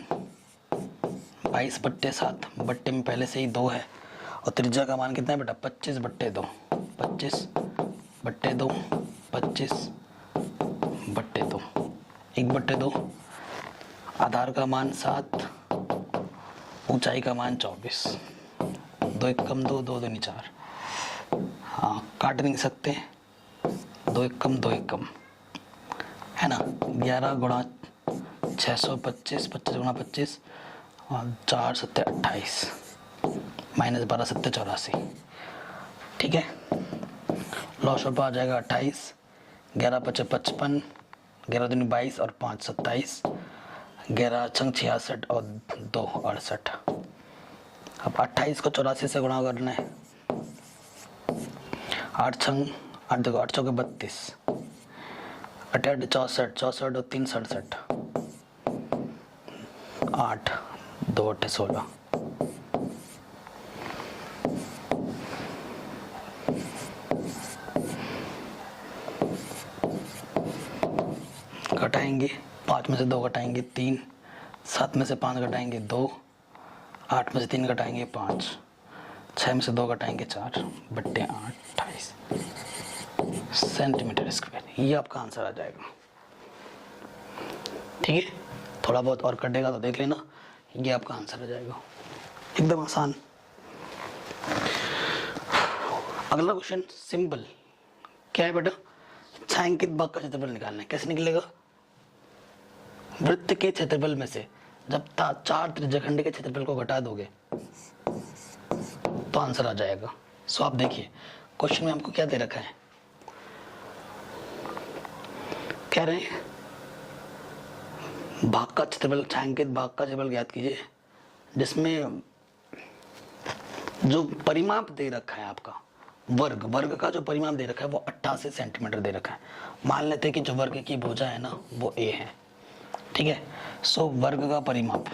22/7, बट्टे में पहले से ही 2 है, और त्रिज्या का मान कितना है बेटा 25/2, 25/2, 25/2, 1/2, आधार का मान 7, ऊंचाई का मान 24, 2 1 कम 2, 2 दूनी 4, हाँ काट नहीं सकते, 2 1 कम 2 1 कम है ना, 11 गुणा 625, 25 गुणा 25, और 4 7 28, माइनस 12 7 84। ठीक है, लॉस ऑफ आ जाएगा 28, 11 5 55, 11 दूनी 22 और 5 27, 11 छंग 66 और 2 68। अब 28 को 84 से गुणा करना है, 8 छंग 8 देखो 8 चौके 32, 8 8 64, 64 और 3 67, 8 2 8 16। घटाएंगे, 5 में से 2 घटाएंगे 3, 7 में से 5 घटाएंगे 2, 8 में से 3 घटाएंगे 5, 6 में से 2 घटाएंगे 4, बट्टे 8 28 सेंटीमीटर स्क्वायर। ये आपका आंसर आ जाएगा। ठीक है, थोड़ा बहुत और कटेगा तो देख लेना, ये आपका आंसर आ जाएगा, एकदम आसान। अगला क्वेश्चन सिंपल, क्या है बेटा, छायांकित भाग का क्षेत्रफल निकालना है। कैसे निकलेगा, वृत्त के क्षेत्रफल में से जब 4 त्रिज्याखंड के क्षेत्रफल को घटा दोगे तो आंसर आ जाएगा। सो आप देखिए क्वेश्चन में हमको क्या दे रखा है, कह रहे हैं भाग का क्षेत्रफल, छायांकित भाग का क्षेत्रफल ज्ञात कीजिए, जिसमें जो परिमाप दे रखा है आपका वर्ग का जो परिमाप दे रखा है वो 88 सेंटीमीटर दे रखा है। मान लेते हैं कि जो वर्ग की भुजा है ना वो a है। ठीक है, सो वर्ग का परिमाप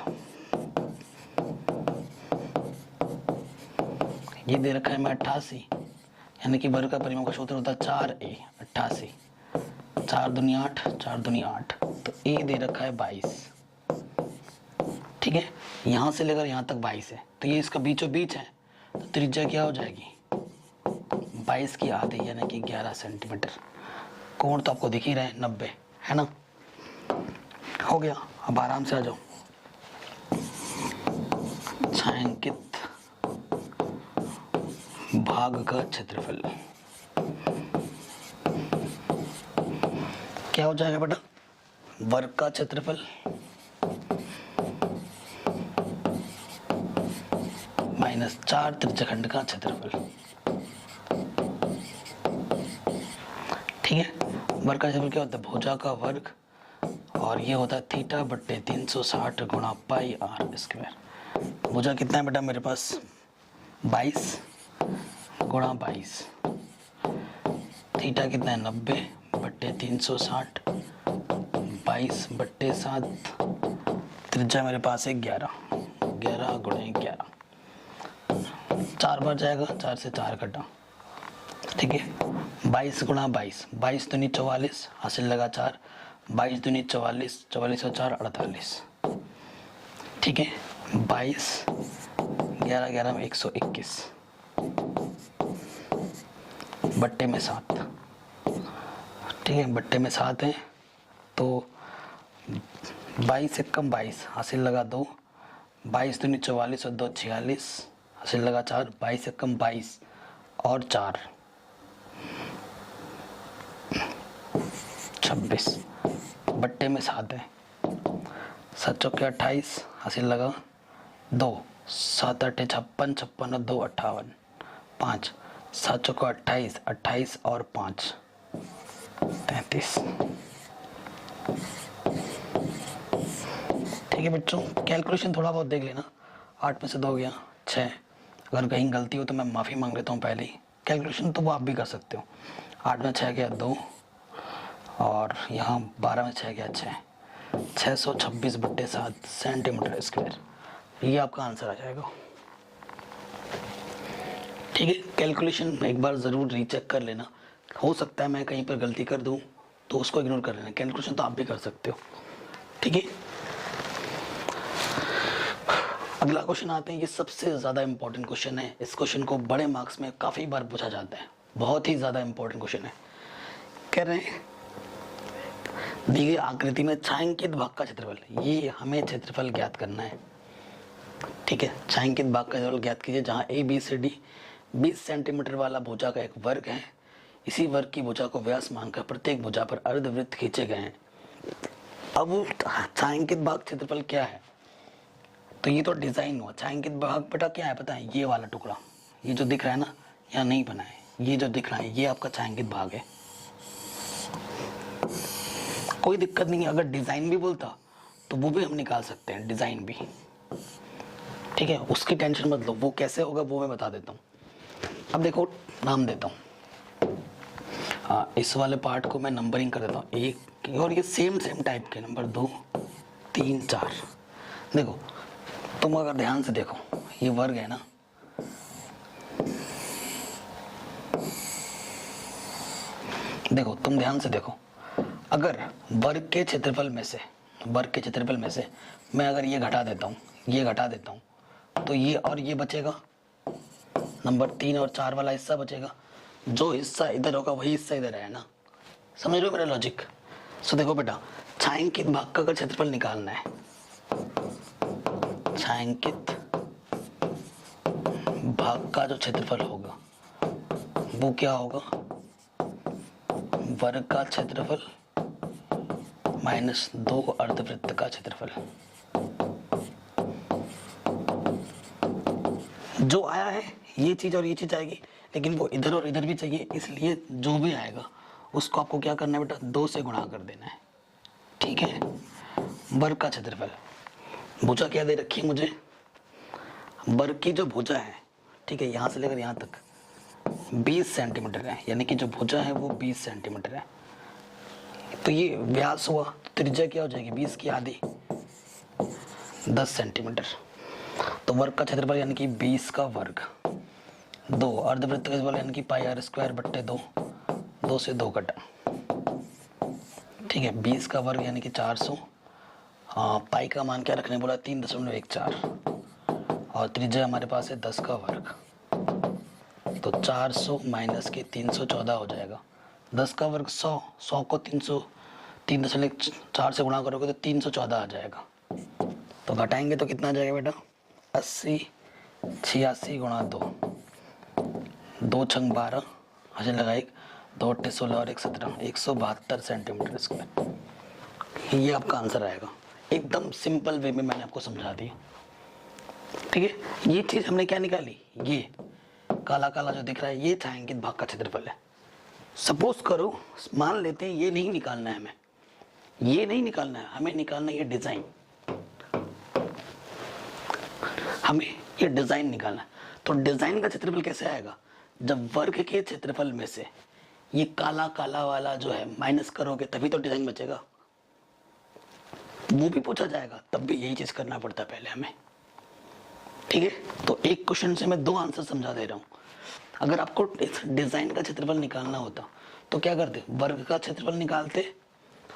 ये दे रखा है मैं 88, यानी कि वर्ग का परिमाप का सूत्र होता है 4a 88, 4 दूनी 8, 4 दूनी 8, तो a दे रखा है 22। ठीक है, यहां से लेकर यहां तक 22 है, तो ये इसका बीचों बीच है, तो त्रिज्या क्या हो जाएगी 22 की आधी यानी कि 11 सेंटीमीटर। कोण तो आपको दिख ही रहे हैं 90, है ना। हो गया, अब आराम से आ जाओ। छायांकित भाग का क्षेत्रफल क्या हो जाएगा बेटा, वर्ग का क्षेत्रफल माइनस 4 त्रिज्याखंड का क्षेत्रफल। ठीक है, वर्ग का क्षेत्रफल क्या होता है, भुजा का वर्ग, और ये होता है थीटा बट्टे 360 गुणा पाई आर स्क्वायर। भुजा कितना है बेटा मेरे पास 22 गुणा 22, थीटा कितना है 90 बट्टे 22/360, 22/7, त्रिज्या मेरे पास है 11, 11 गुणे 11, 4 बार जाएगा, 4 से 4 कटा, ठीक है। 22 गुणा 22, 22 दूनी 44, हासिल लगा 4, 22 दूनी 44, 44 और 4 48, ठीक है। 22, 11, 11 में 121, बट्टे में 7, ठीक है, बट्टे में 7 है तो 22 से कम 22, हासिल लगा 2, 22 दूनी 44 और 2 46, हासिल लगा 4, 22 से कम 22 और 4 26, बट्टे में 7 है, 7 चौके 28, हासिल लगा 2, 7 8 56, 56 और 2 58, 5, 7 चौके 28, 28 और 5 33। ठीक है बच्चों, कैलकुलेशन थोड़ा बहुत देख लेना। 8 में से 2 गया 6, अगर कहीं गलती हो तो मैं माफ़ी मांग लेता हूँ पहले ही। कैलकुलेशन तो वो आप भी कर सकते हो। 8 में 6 गया 2 और यहाँ 12 में 6 गया 6, 626/7 सेंटीमीटर स्क्वायर, ये आपका आंसर आ जाएगा। ठीक है, कैलकुलेशन एक बार ज़रूर रीचेक कर लेना, हो सकता है मैं कहीं पर गलती कर दूं तो उसको इग्नोर कर लेना। कैलकुलेशन तो आप भी कर सकते हो, ठीक है। अगला क्वेश्चन आते हैं, ये सबसे ज़्यादा इंपॉर्टेंट क्वेश्चन है। इस क्वेश्चन को बड़े मार्क्स में काफ़ी बार पूछा जाता है, बहुत ही ज़्यादा इंपॉर्टेंट क्वेश्चन है। कह रहे हैं दी गई आकृति में छायांकित भाग का क्षेत्रफल, ये हमें क्षेत्रफल ज्ञात करना है, ठीक है। छायांकित भाग का क्षेत्रफल ज्ञात कीजिए जहाँ ABCD 20 सेंटीमीटर वाला भुजा का एक वर्ग है। इसी वर्ग की भुजा को व्यास मानकर प्रत्येक भुजा पर अर्धवृत्त खींचे गए हैं। अब छायांकित भाग क्षेत्रफल क्या है, तो ये तो डिजाइन हुआ। छायांकित भाग बेटा क्या है पता है, ये वाला टुकड़ा, ये जो दिख रहा है ना, यहाँ नहीं बना है, ये जो दिख रहा है ये आपका छायांकित भाग है। कोई दिक्कत नहीं है, अगर डिजाइन भी बोलता तो वो भी हम निकाल सकते हैं, डिजाइन भी, ठीक है। उसकी टेंशन मत लो, वो कैसे होगा वो मैं बता देता हूँ। अब देखो नाम देता हूँ, इस वाले पार्ट को मैं नंबरिंग कर देता हूँ, 1, और ये सेम टाइप के नंबर 2 3 4। देखो तुम अगर ध्यान से देखो, ये वर्ग है ना, देखो तुम ध्यान से देखो, अगर वर्ग के क्षेत्रफल में से मैं अगर ये घटा देता हूँ, ये घटा देता हूँ, तो ये और ये बचेगा, नंबर 3 और 4 वाला हिस्सा बचेगा। जो हिस्सा इधर होगा वही हिस्सा इधर है ना, समझ रहे हो मेरा लॉजिक। सो देखो बेटा, छायांकित भाग का अगर क्षेत्रफल निकालना है, छायांकित भाग का जो क्षेत्रफल होगा वो क्या होगा, वर्ग का क्षेत्रफल -2 अर्धवृत्त का क्षेत्रफल। जो आया है ये चीज और ये चीज आएगी, लेकिन वो इधर और इधर भी चाहिए, इसलिए जो भी आएगा उसको आपको क्या करना है बेटा, 2 से गुणा कर देना है, ठीक है। वर्ग का क्षेत्रफल, भुजा क्या दे रखी है मुझे, वर्ग की जो भुजा है, ठीक है, यहाँ से लेकर यहाँ तक 20 सेंटीमीटर है, यानी कि जो भुजा है वो 20 सेंटीमीटर है। तो ये व्यास हुआ, तो त्रिज्या क्या हो जाएगी, 20 की आधी 10 सेंटीमीटर। तो वर्ग का क्षेत्रफल यानी कि 20 का वर्ग, 2 अर्धवृत्त का क्षेत्रफल यानी कि πr²/2, 2 से 2 कटा, ठीक है। 20 का वर्ग यानी कि 400, पाई का मान क्या रखने बोला, 3.14, और त्रिज्या हमारे पास है 10 का वर्ग, तो 400 माइनस के 314 हो जाएगा। 10 का वर्ग 100, 100 को 3.4 से गुणा करोगे तो 314 आ जाएगा। तो घटाएंगे तो कितना आ जाएगा बेटा, 80, 86 गुणा 2, 2 छंग 12, हासिल लगा 1, 2 8 16 और 1 17, 172 सेंटीमीटर स्क्वायर। ये आपका आंसर आएगा। एकदम सिंपल वे में मैंने आपको समझा दिया, ठीक है। ये चीज हमने क्या निकाली, ये काला काला जो दिख रहा है ये छायांकित भाग का क्षेत्रफल है। सपोज करो, मान लेते हैं ये नहीं निकालना है हमें, ये नहीं निकालना है हमें, निकालना है ये डिजाइन, हमें ये डिजाइन निकालना है। तो डिजाइन का क्षेत्रफल कैसे आएगा, जब वर्ग के क्षेत्रफल में से ये काला काला वाला जो है माइनस करोगे तभी तो डिजाइन बचेगा, वो भी पूछा जाएगा, तब भी यही चीज करना पड़ता है पहले हमें। ठीक है, तो एक क्वेश्चन से मैं 2 आंसर समझा दे रहा हूँ। अगर आपको इस डिजाइन का क्षेत्रफल निकालना होता तो क्या करते, वर्ग का क्षेत्रफल निकालते,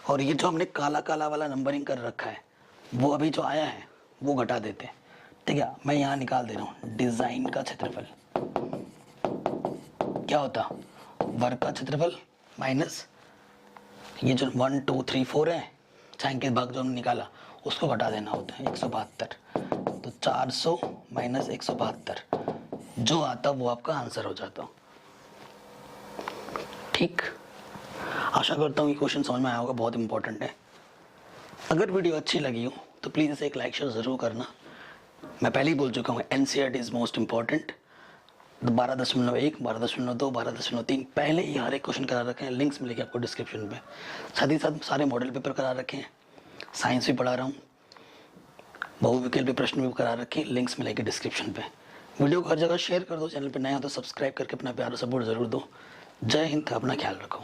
और ये जो हमने काला काला वाला नंबरिंग कर रखा है वो अभी जो आया है वो घटा देते। ठीक है, मैं यहाँ निकाल दे रहा हूँ डिजाइन का क्षेत्रफल क्या होता, वर्ग का क्षेत्रफल माइनस ये जो 1 2 3 4 है, छायांकित के भाग जो हमने निकाला उसको घटा देना होता है 172। तो 400 माइनस 172 जो आता वो आपका आंसर हो जाता। ठीक, आशा करता हूँ ये क्वेश्चन समझ में आया होगा, बहुत इंपॉर्टेंट है। अगर वीडियो अच्छी लगी हो तो प्लीज़ इसे एक लाइक शेयर ज़रूर करना। मैं पहले ही बोल चुका हूँ एनसीईआरटी इज़ मोस्ट इम्पॉर्टेंट। 12.1, 12.2, 12.3 पहले ही हर एक क्वेश्चन करा रखे हैं, लिंक्स मिलेगी आपको डिस्क्रिप्शन में। साथ ही साथ सारे मॉडल पेपर करा रखे हैं, साइंस भी पढ़ा रहा हूँ, बहुविकल्पी प्रश्न भी करा रखे हैं, लिंक्स मिलेगी डिस्क्रिप्शन पे। वीडियो को हर जगह शेयर कर दो, चैनल पर नया हो तो सब्सक्राइब करके अपना प्यार और सपोर्ट ज़रूर दो। जय हिंद, अपना ख्याल रखो।